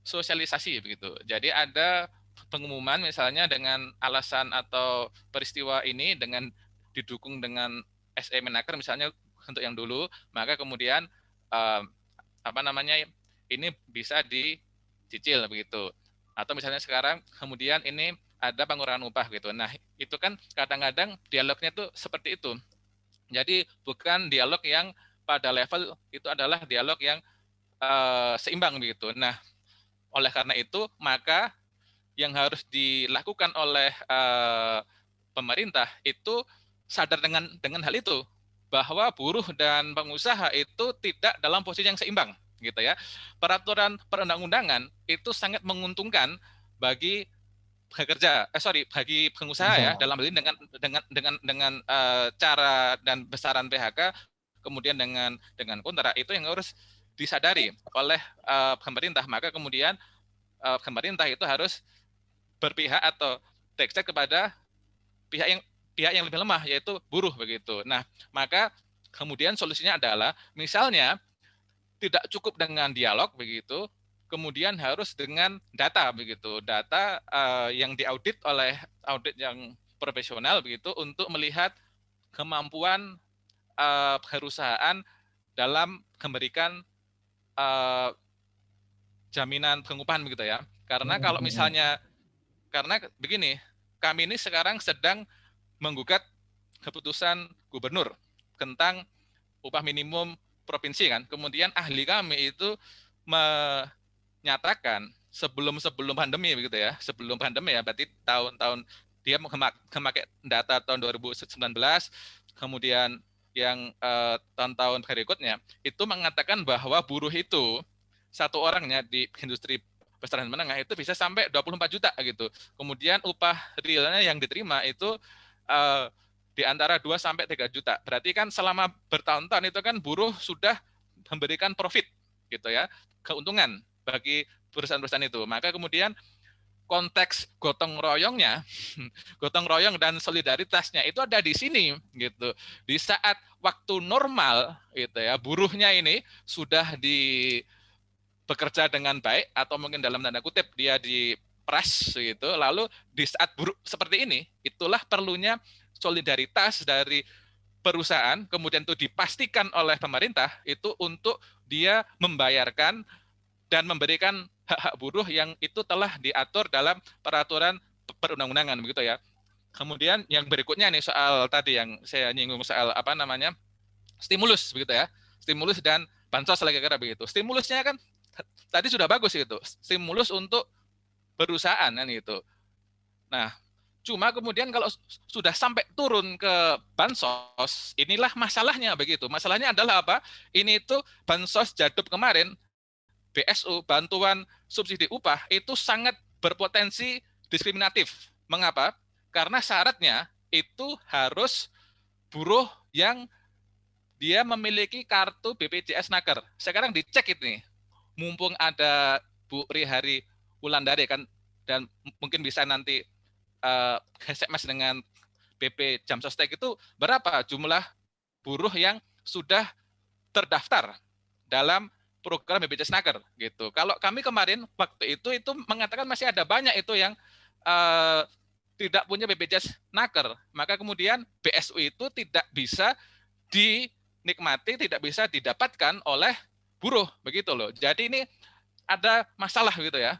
sosialisasi begitu. Jadi ada pengumuman misalnya dengan alasan atau peristiwa ini dengan didukung dengan SE Menaker misalnya untuk yang dulu, maka kemudian ini bisa dicicil begitu. Atau misalnya sekarang kemudian ini ada pengurangan upah gitu. Nah, itu kan kadang-kadang dialognya tuh seperti itu. Jadi bukan dialog yang pada level itu adalah dialog yang seimbang begitu. Nah, oleh karena itu maka yang harus dilakukan oleh pemerintah itu sadar dengan hal itu bahwa buruh dan pengusaha itu tidak dalam posisi yang seimbang, gitu ya. Peraturan perundang-undangan itu sangat menguntungkan bagi bagi pengusaha ya, dalam hal ini dengan cara dan besaran PHK, kemudian dengan kontrak, itu yang harus disadari oleh pemerintah. Maka kemudian pemerintah itu harus berpihak atau take kepada pihak yang lebih lemah, yaitu buruh begitu. Nah, maka kemudian solusinya adalah misalnya tidak cukup dengan dialog begitu, kemudian harus dengan data begitu, data yang diaudit oleh audit yang profesional begitu untuk melihat kemampuan perusahaan dalam memberikan jaminan pengupahan begitu ya. Karena kalau misalnya, karena begini, kami ini sekarang sedang menggugat keputusan gubernur tentang upah minimum provinsi kan. Kemudian ahli kami itu menyatakan sebelum pandemi begitu ya, sebelum pandemi ya, berarti tahun-tahun dia memakai data tahun 2019, kemudian yang tahun-tahun berikutnya itu mengatakan bahwa buruh itu satu orangnya di industri besar dan menengah itu bisa sampai 24 juta gitu. Kemudian upah realnya yang diterima itu di antara 2 sampai 3 juta. Berarti kan selama bertahun-tahun itu kan buruh sudah memberikan profit gitu ya, keuntungan bagi perusahaan-perusahaan itu. Maka kemudian konteks gotong royongnya, gotong royong dan solidaritasnya itu ada di sini gitu. Di saat waktu normal gitu ya, buruhnya ini sudah bekerja dengan baik atau mungkin dalam tanda kutip dia diperas gitu. Lalu di saat buruk seperti ini, itulah perlunya solidaritas dari perusahaan, kemudian itu dipastikan oleh pemerintah itu untuk dia membayarkan dan memberikan hak-hak buruh yang itu telah diatur dalam peraturan perundang-undangan begitu ya. Kemudian yang berikutnya nih soal tadi yang saya nyinggung soal stimulus begitu ya. Stimulus dan bansos lagi kira begitu. Stimulusnya kan tadi sudah bagus gitu. Stimulus untuk perusahaan kan gitu. Nah, cuma kemudian kalau sudah sampai turun ke bansos, inilah masalahnya begitu. Masalahnya adalah apa? Ini itu bansos Jadub kemarin, BSU, bantuan subsidi upah, itu sangat berpotensi diskriminatif. Mengapa? Karena syaratnya itu harus buruh yang dia memiliki kartu BPJS Naker. Sekarang dicek ini, mumpung ada Bu Rihari Wulandari kan, dan mungkin bisa nanti SMS dengan BP Jamsostek itu berapa jumlah buruh yang sudah terdaftar dalam program BPJS Naker gitu. Kalau kami kemarin waktu itu mengatakan masih ada banyak itu yang tidak punya BPJS Naker, maka kemudian BSU itu tidak bisa dinikmati, tidak bisa didapatkan oleh buruh begitu loh. Jadi ini ada masalah gitu ya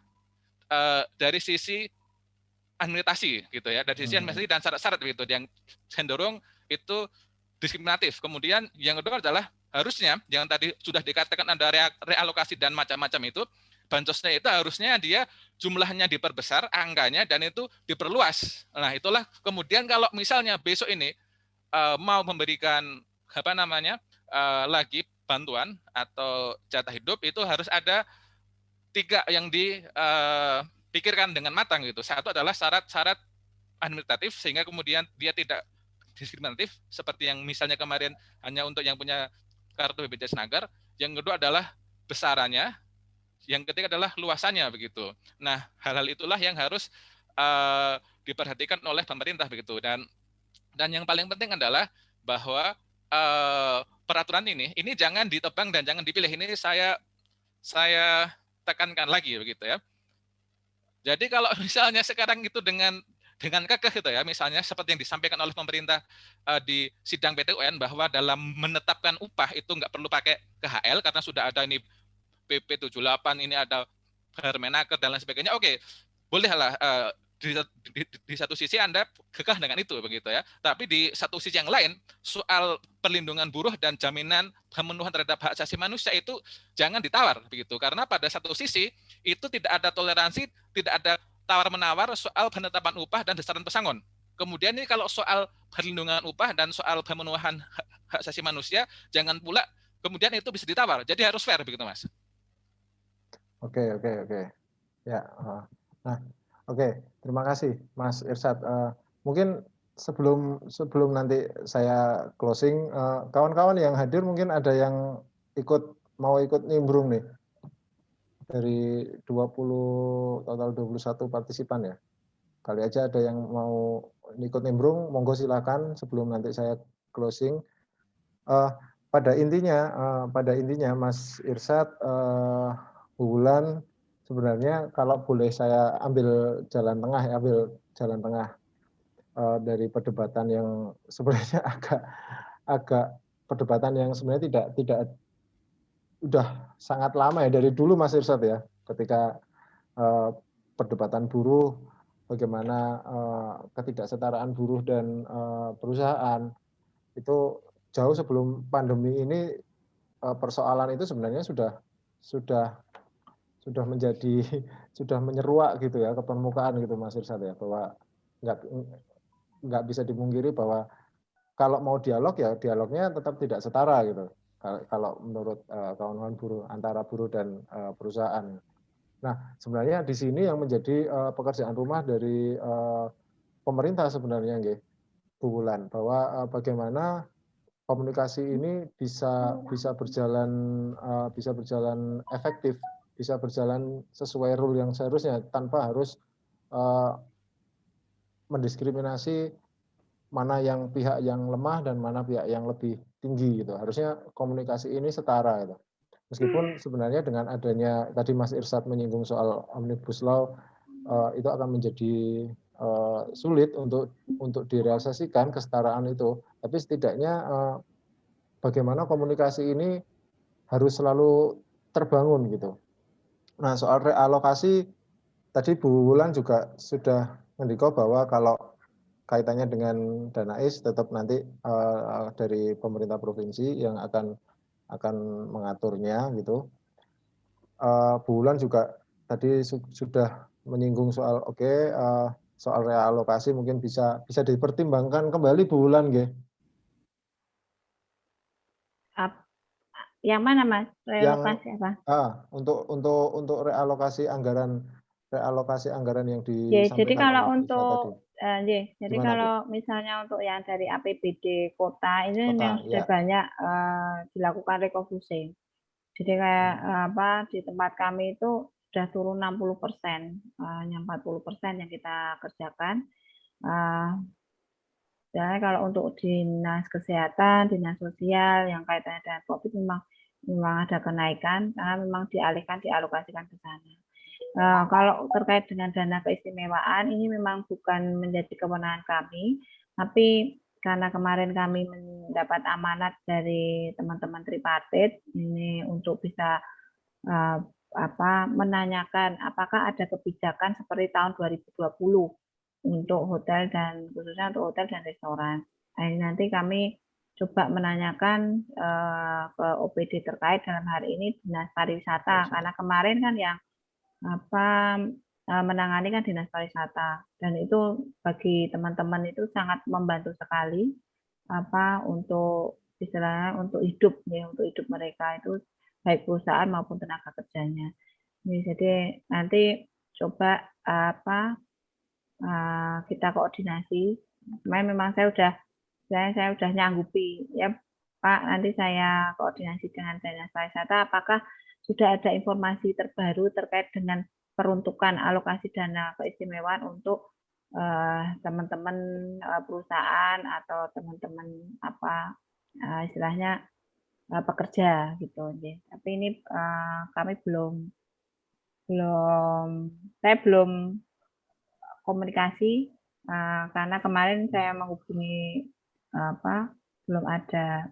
dari sisi administrasi gitu ya, dari sisi administrasi dan syarat-syarat gitu yang cenderung itu diskriminatif. Kemudian yang kedua adalah harusnya yang tadi sudah dikatakan ada realokasi dan macam-macam itu, bansosnya itu harusnya dia jumlahnya diperbesar, angkanya, dan itu diperluas. Nah itulah kemudian kalau misalnya besok ini mau memberikan lagi bantuan atau jatah hidup, itu harus ada 3 yang dipikirkan dengan matang gitu. Satu adalah syarat-syarat administratif sehingga kemudian dia tidak diskriminatif seperti yang misalnya kemarin hanya untuk yang punya kartu BPJS Naker. Yang kedua adalah besarannya, yang ketiga adalah luasannya begitu. Nah, hal-hal itulah yang harus diperhatikan oleh pemerintah begitu. Dan yang paling penting adalah bahwa peraturan ini jangan ditebang dan jangan dipilih. Ini saya tekankan lagi begitu ya. Jadi kalau misalnya sekarang itu dengan kekeh gitu ya, misalnya seperti yang disampaikan oleh pemerintah di sidang PT UN bahwa dalam menetapkan upah itu nggak perlu pakai KHL karena sudah ada ini PP 78, ini ada Permenaker dan lain sebagainya. Oke, bolehlah di satu sisi Anda kekeh dengan itu begitu ya. Tapi di satu sisi yang lain soal perlindungan buruh dan jaminan pemenuhan terhadap hak asasi manusia itu jangan ditawar begitu. Karena pada satu sisi itu tidak ada toleransi, tidak ada tawar-menawar soal penetapan upah dan besaran pesangon. Kemudian ini kalau soal perlindungan upah dan soal pemenuhan hak asasi manusia, jangan pula kemudian itu bisa ditawar. Jadi harus fair begitu, Mas. Oke. Ya. Nah, oke. Terima kasih, Mas Irsad. Mungkin sebelum nanti saya closing, kawan-kawan yang hadir mungkin ada yang mau ikut nimbrung nih dari 20 total 21 partisipan ya. Kali aja ada yang mau ikut nimbrung, monggo silakan sebelum nanti saya closing. Pada intinya Mas Irsad, Bu Wulan, sebenarnya kalau boleh saya ambil jalan tengah dari perdebatan yang sebenarnya agak perdebatan yang sebenarnya tidak udah sangat lama ya, dari dulu Mas Irsad ya, ketika perdebatan buruh, bagaimana ketidaksetaraan buruh dan perusahaan itu jauh sebelum pandemi ini, persoalan itu sebenarnya sudah menjadi sudah menyeruak gitu ya ke permukaan gitu Mas Irsad ya, bahwa nggak bisa dimungkiri bahwa kalau mau dialog ya dialognya tetap tidak setara gitu kalau menurut kawan-kawan buruh, antara buruh dan perusahaan. Nah, sebenarnya di sini yang menjadi pekerjaan rumah dari pemerintah sebenarnya nggih, Bu Wulan, bahwa bagaimana komunikasi ini bisa berjalan efektif, bisa berjalan sesuai rule yang seharusnya tanpa harus mendiskriminasi mana yang pihak yang lemah dan mana pihak yang lebih tinggi gitu. Harusnya komunikasi ini setara gitu. Meskipun sebenarnya dengan adanya tadi Mas Irsad menyinggung soal Omnibus Law, itu akan menjadi sulit untuk direalisasikan kesetaraan itu. Tapi setidaknya bagaimana komunikasi ini harus selalu terbangun gitu. Nah, soal realokasi tadi Bu Wulan juga sudah mendikau bahwa kalau kaitannya dengan dana IS tetap nanti dari pemerintah provinsi yang akan mengaturnya gitu. Bu Wulan juga tadi sudah menyinggung soal soal realokasi mungkin bisa dipertimbangkan kembali Bu Wulan nggih. Yang mana Mas? Realokasi apa? Untuk realokasi anggaran yang disampaikan jadi kalau oleh untuk tadi. jadi Gimana, kalau Bu? misalnya untuk yang dari APBD kota ini memang Kota, sudah ya. banyak dilakukan refocusing. Jadi kayak di tempat kami itu sudah turun 60%, hanya 40% yang kita kerjakan. Dan kalau untuk dinas kesehatan, dinas sosial yang kaitannya dengan COVID memang ada kenaikan karena memang dialokasikan ke sana. Kalau terkait dengan dana keistimewaan ini memang bukan menjadi kewenangan kami, tapi karena kemarin kami mendapat amanat dari teman-teman tripartit ini untuk bisa menanyakan apakah ada kebijakan seperti tahun 2020 untuk hotel dan khususnya untuk hotel dan restoran. Nanti kami coba menanyakan ke OPD terkait dalam hari ini dinas pariwisata karena kemarin kan yang menangani kan dinas pariwisata dan itu bagi teman-teman itu sangat membantu sekali untuk istilahnya untuk hidup mereka itu baik perusahaan maupun tenaga kerjanya. Jadi nanti coba kita koordinasi. Memang saya udah nyanggupi ya Pak, nanti saya koordinasi dengan dinas pariwisata apakah sudah ada informasi terbaru terkait dengan peruntukan alokasi dana keistimewaan untuk teman-teman perusahaan atau teman-teman istilahnya pekerja gitu. Tapi ini kami saya belum komunikasi karena kemarin saya menghubungi belum ada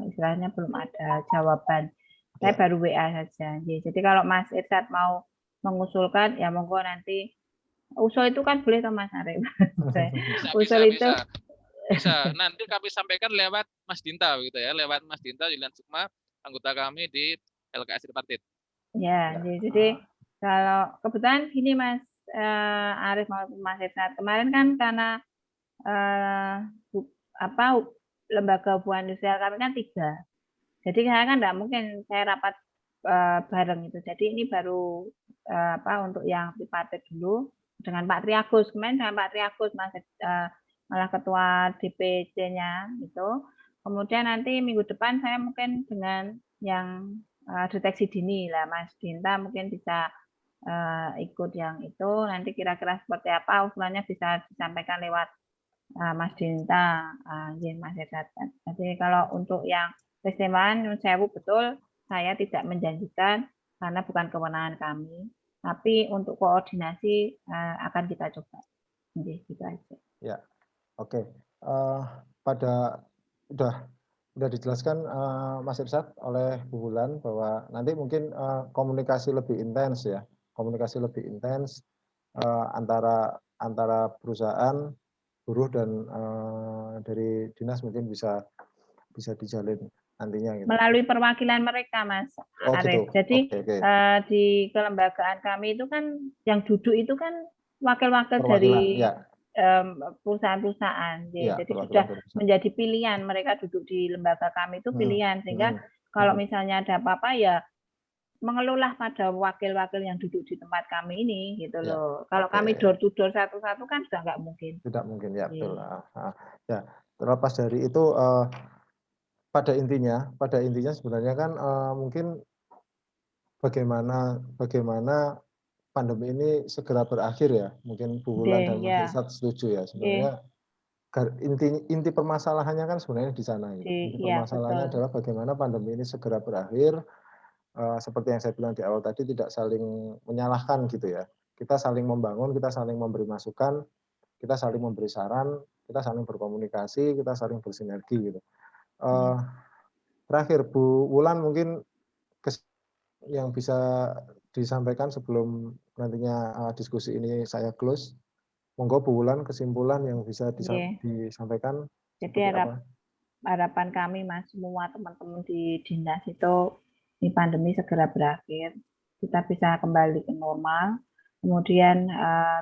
istilahnya belum ada jawaban. Saya baru WA saja. Jadi kalau Mas Irsad mau mengusulkan ya monggo nanti usul itu kan boleh toh Mas Arif. Bisa. Nanti kami sampaikan lewat Mas Dinta gitu ya, lewat Mas Dinta Yulian Sukma, anggota kami di LKS Tripartit. Ya, jadi kalau kebetulan gini Mas Arif maupun Mas Irsad, kemarin kan karena lembaga hubungan industrial kami kan 3. Jadi saya kan nggak mungkin saya rapat bareng itu. Jadi ini baru untuk yang tripartit dulu dengan Pak Triagus. Kemarin dengan Pak Triagus malah ketua DPC-nya itu. Kemudian nanti minggu depan saya mungkin dengan yang deteksi dini lah, Mas Dinta mungkin bisa ikut yang itu. Nanti kira-kira seperti apa usulannya bisa disampaikan lewat Mas Dinta, Mas Edat. Jadi kalau untuk yang keistimewaan Sewu betul, saya tidak menjanjikan karena bukan kewenangan kami. Tapi untuk koordinasi akan kita coba. Jadi gitu aja. Ya, oke. Udah dijelaskan Mas Irsad oleh Bu Wulan bahwa nanti mungkin komunikasi lebih intens ya, komunikasi lebih intens antara perusahaan, buruh dan dari dinas mungkin bisa dijalin nantinya gitu. Melalui perwakilan mereka, Mas Arief. Gitu. Jadi okay. Di kelembagaan kami itu kan yang duduk itu kan wakil-wakil dari perusahaan-perusahaan. Ya, jadi sudah menjadi pilihan mereka duduk di lembaga kami itu pilihan. Sehingga kalau misalnya ada apa-apa ya mengelola pada wakil-wakil yang duduk di tempat kami ini gitu loh. Kalau kami door to door satu-satu kan sudah nggak mungkin. Tidak mungkin ya, betul. Ya, terlepas dari itu pada intinya sebenarnya kan mungkin bagaimana pandemi ini segera berakhir ya. Mungkin Bu Wulan dan Mas Irsad setuju ya. Sebenarnya inti permasalahannya kan sebenarnya di sana. Gitu. Inti permasalahannya adalah bagaimana pandemi ini segera berakhir. Seperti yang saya bilang di awal tadi, tidak saling menyalahkan gitu ya. Kita saling membangun, kita saling memberi masukan, kita saling memberi saran, kita saling berkomunikasi, kita saling bersinergi gitu. Terakhir Bu Wulan mungkin yang bisa disampaikan sebelum nantinya diskusi ini saya close. Monggo Bu Wulan kesimpulan yang bisa disampaikan. Jadi harapan kami Mas, semua teman-teman di dinas itu ini pandemi segera berakhir, kita bisa kembali ke normal. Kemudian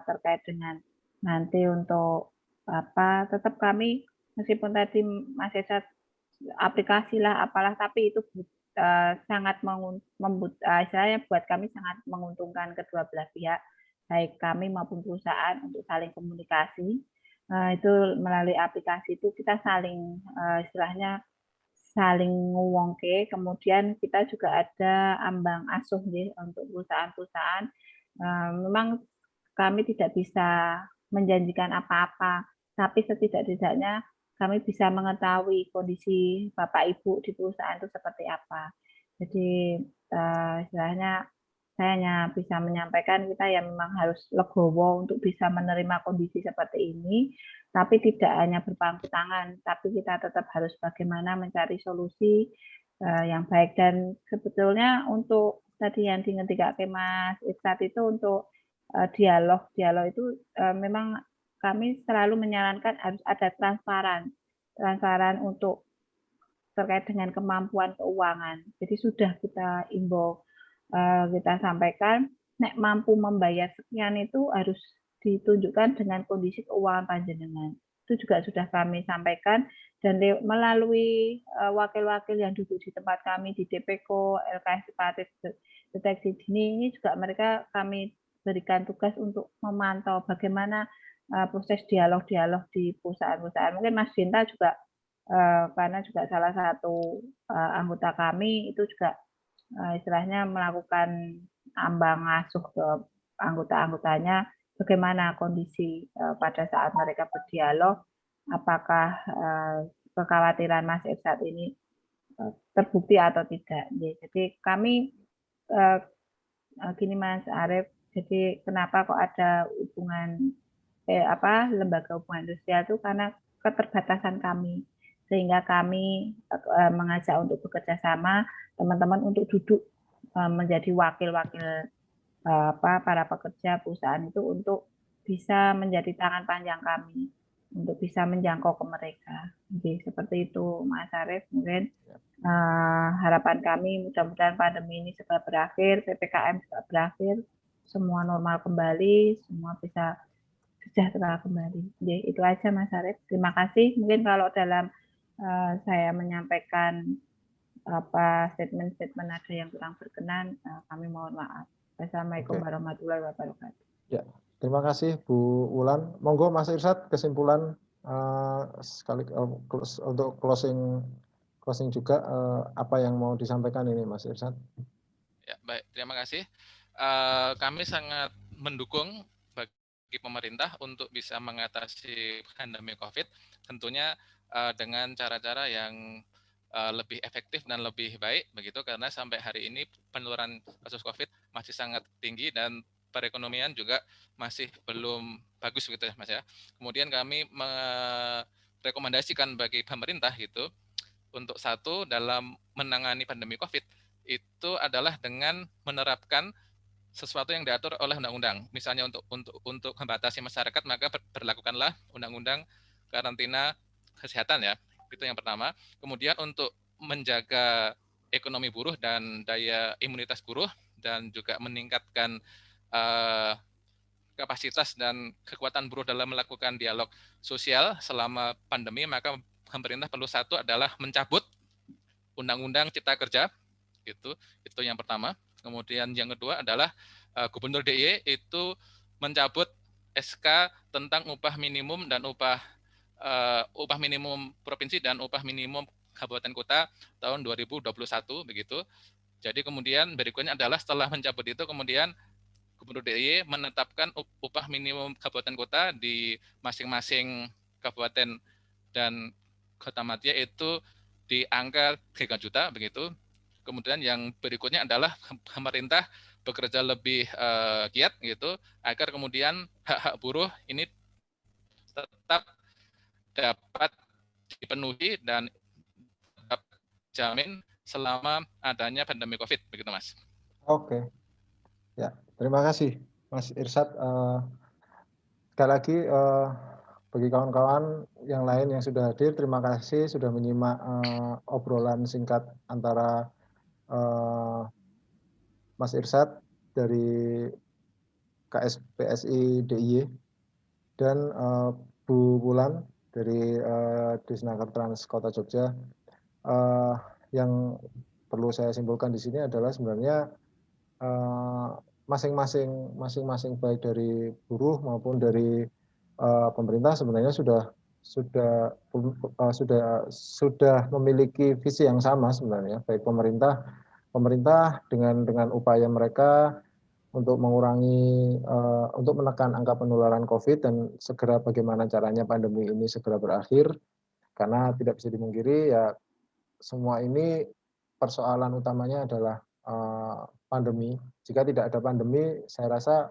terkait dengan nanti untuk tetap kami meskipun tadi Mas Edat aplikasi lah apalah, tapi itu sangat istilahnya buat kami sangat menguntungkan kedua belah pihak, baik kami maupun perusahaan untuk saling komunikasi. Itu melalui aplikasi itu kita saling istilahnya saling ngewongke, kemudian kita juga ada ambang asuh nih untuk perusahaan-perusahaan. Memang kami tidak bisa menjanjikan apa-apa, tapi setidak-tidaknya kami bisa mengetahui kondisi Bapak Ibu di perusahaan itu seperti apa. Jadi istilahnya saya hanya bisa menyampaikan kita yang memang harus legowo untuk bisa menerima kondisi seperti ini, tapi tidak hanya berpangku tangan, tapi kita tetap harus bagaimana mencari solusi yang baik. Dan sebetulnya untuk tadi yang dingetikake Mas Irsad itu untuk dialog itu memang kami selalu menyarankan harus ada transparan untuk terkait dengan kemampuan keuangan. Jadi sudah kita imbau, kita sampaikan, nek mampu membayar sekian itu harus ditunjukkan dengan kondisi keuangan panjenengan. Itu juga sudah kami sampaikan dan melalui wakil-wakil yang duduk di tempat kami di DPKO, LKS Tripartit Deteksi Dini ini juga mereka kami berikan tugas untuk memantau bagaimana proses dialog di perusahaan-perusahaan. Mungkin Mas Dinta juga karena juga salah satu anggota kami itu juga istilahnya melakukan ambang asuh ke anggota-anggotanya bagaimana kondisi pada saat mereka berdialog, apakah kekhawatiran Mas Irsad ini terbukti atau tidak. Jadi kami gini Mas Arief, jadi kenapa kok ada hubungan lembaga hubungan industrial itu karena keterbatasan kami, sehingga kami mengajak untuk bekerja sama teman-teman untuk duduk menjadi wakil-wakil para pekerja perusahaan itu untuk bisa menjadi tangan panjang kami untuk bisa menjangkau ke mereka. Jadi seperti itu Mas Arief. Mungkin harapan kami mudah-mudahan pandemi ini segera berakhir, PPKM segera berakhir, semua normal kembali, semua bisa sejahtera kembali. Jadi itu aja Mas Arief. Terima kasih. Mungkin kalau dalam saya menyampaikan statement-statement ada yang kurang berkenan, kami mohon maaf. Wassalamualaikum warahmatullahi wabarakatuh. Ya, terima kasih Bu Wulan. Monggo Mas Irsad kesimpulan sekali untuk closing juga apa yang mau disampaikan ini Mas Irsad? Ya, baik, terima kasih. Kami sangat mendukung bagi pemerintah untuk bisa mengatasi pandemi COVID, tentunya dengan cara-cara yang lebih efektif dan lebih baik begitu, karena sampai hari ini penularan kasus COVID masih sangat tinggi dan perekonomian juga masih belum bagus gitu ya Mas ya. Kemudian kami merekomendasikan bagi pemerintah gitu untuk satu dalam menangani pandemi COVID itu adalah dengan menerapkan sesuatu yang diatur oleh undang-undang. Misalnya untuk membatasi masyarakat maka berlakukanlah undang-undang karantina kesehatan ya. Itu yang pertama. Kemudian untuk menjaga ekonomi buruh dan daya imunitas buruh dan juga meningkatkan kapasitas dan kekuatan buruh dalam melakukan dialog sosial selama pandemi, maka pemerintah perlu satu adalah mencabut Undang-Undang Cipta Kerja, itu yang pertama. Kemudian yang kedua adalah Gubernur DIY itu mencabut SK tentang upah minimum dan upah minimum provinsi dan upah minimum kabupaten kota tahun 2021 begitu. Jadi kemudian berikutnya adalah setelah mencabut itu kemudian Gubernur DIY menetapkan upah minimum kabupaten kota di masing-masing kabupaten dan kota madya itu di angka 3 juta begitu. Kemudian yang berikutnya adalah pemerintah bekerja lebih giat gitu agar kemudian hak-hak buruh ini tetap dapat dipenuhi dan tetap jamin selama adanya pandemi COVID begitu Mas. Oke. Ya, terima kasih Mas Irsad. Sekali lagi bagi kawan-kawan yang lain yang sudah hadir, terima kasih sudah menyimak obrolan singkat antara Mas Irsad dari KSPSI DIY dan Bu Wulan dari Disnaker Trans Kota Jogja. Yang perlu saya simpulkan di sini adalah sebenarnya masing-masing baik dari buruh maupun dari pemerintah sebenarnya sudah memiliki visi yang sama sebenarnya, baik pemerintah dengan upaya mereka untuk mengurangi untuk menekan angka penularan COVID dan segera bagaimana caranya pandemi ini segera berakhir, karena tidak bisa dimungkiri ya semua ini persoalan utamanya adalah pandemi. Jika tidak ada pandemi, saya rasa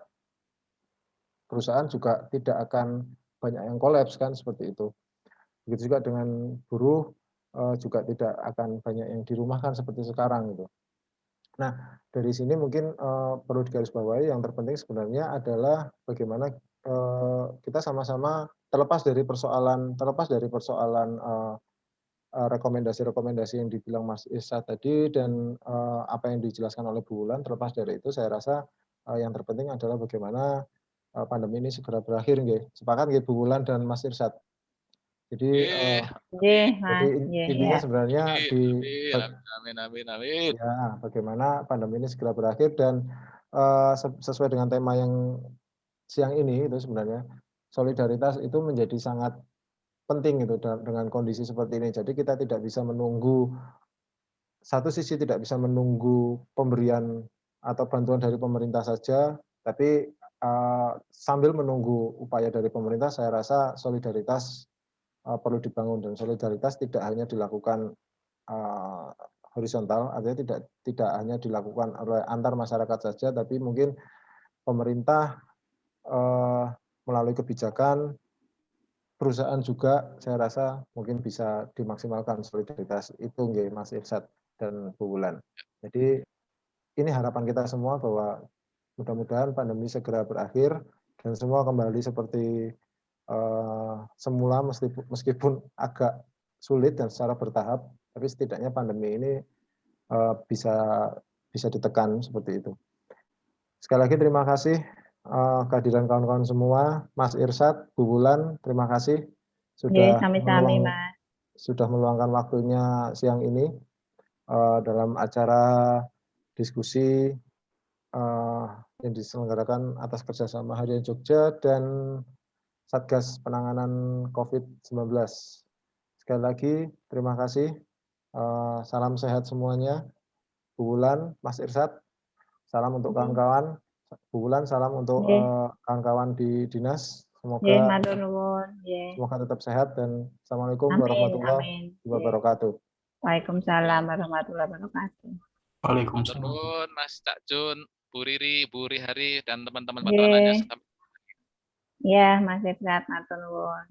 perusahaan juga tidak akan banyak yang kolaps kan seperti itu. Begitu juga dengan buruh juga tidak akan banyak yang dirumahkan seperti sekarang gitu. Nah, dari sini mungkin perlu digarisbawahi yang terpenting sebenarnya adalah bagaimana kita sama-sama terlepas dari persoalan rekomendasi-rekomendasi yang dibilang Mas Isa tadi dan apa yang dijelaskan oleh Bu Wulan, terlepas dari itu saya rasa yang terpenting adalah bagaimana pandemi ini segera berakhir nggih. Sepakat nggih Bu Wulan dan Mas Irsad. Jadi intinya sebenarnya Amin. Ya, bagaimana pandemi ini segera berakhir dan sesuai dengan tema yang siang ini itu sebenarnya solidaritas itu menjadi sangat penting itu dengan kondisi seperti ini. Jadi kita tidak bisa menunggu, satu sisi tidak bisa menunggu pemberian atau bantuan dari pemerintah saja, tapi sambil menunggu upaya dari pemerintah, saya rasa solidaritas perlu dibangun dan solidaritas tidak hanya dilakukan horizontal, artinya tidak hanya dilakukan oleh antar masyarakat saja, tapi mungkin pemerintah melalui kebijakan, perusahaan juga saya rasa mungkin bisa dimaksimalkan solidaritas itu nggih Mas Irsad dan Bu Wulan. Jadi ini harapan kita semua bahwa mudah-mudahan pandemi segera berakhir dan semua kembali seperti semula meskipun agak sulit dan secara bertahap, tapi setidaknya pandemi ini bisa ditekan seperti itu. Sekali lagi terima kasih kehadiran kawan-kawan semua, Mas Irsad, Bu Wulan, terima kasih sudah sudah meluangkan waktunya siang ini dalam acara diskusi yang diselenggarakan atas kerjasama Harian Jogja dan Satgas Penanganan COVID-19. Sekali lagi, terima kasih. Salam sehat semuanya. Bu Wulan, Mas Irsad, salam untuk kawan-kawan. Bu Wulan, salam untuk kawan-kawan di dinas. Semoga tetap sehat dan Assalamualaikum warahmatullahi wabarakatuh. Waalaikumsalam warahmatullahi wabarakatuh. Waalaikumsalam. Mas Cak Jun, Bu Riri, Bu Rihari, dan teman-teman patronannya. Iya, Mas Irsad, matur nuwun.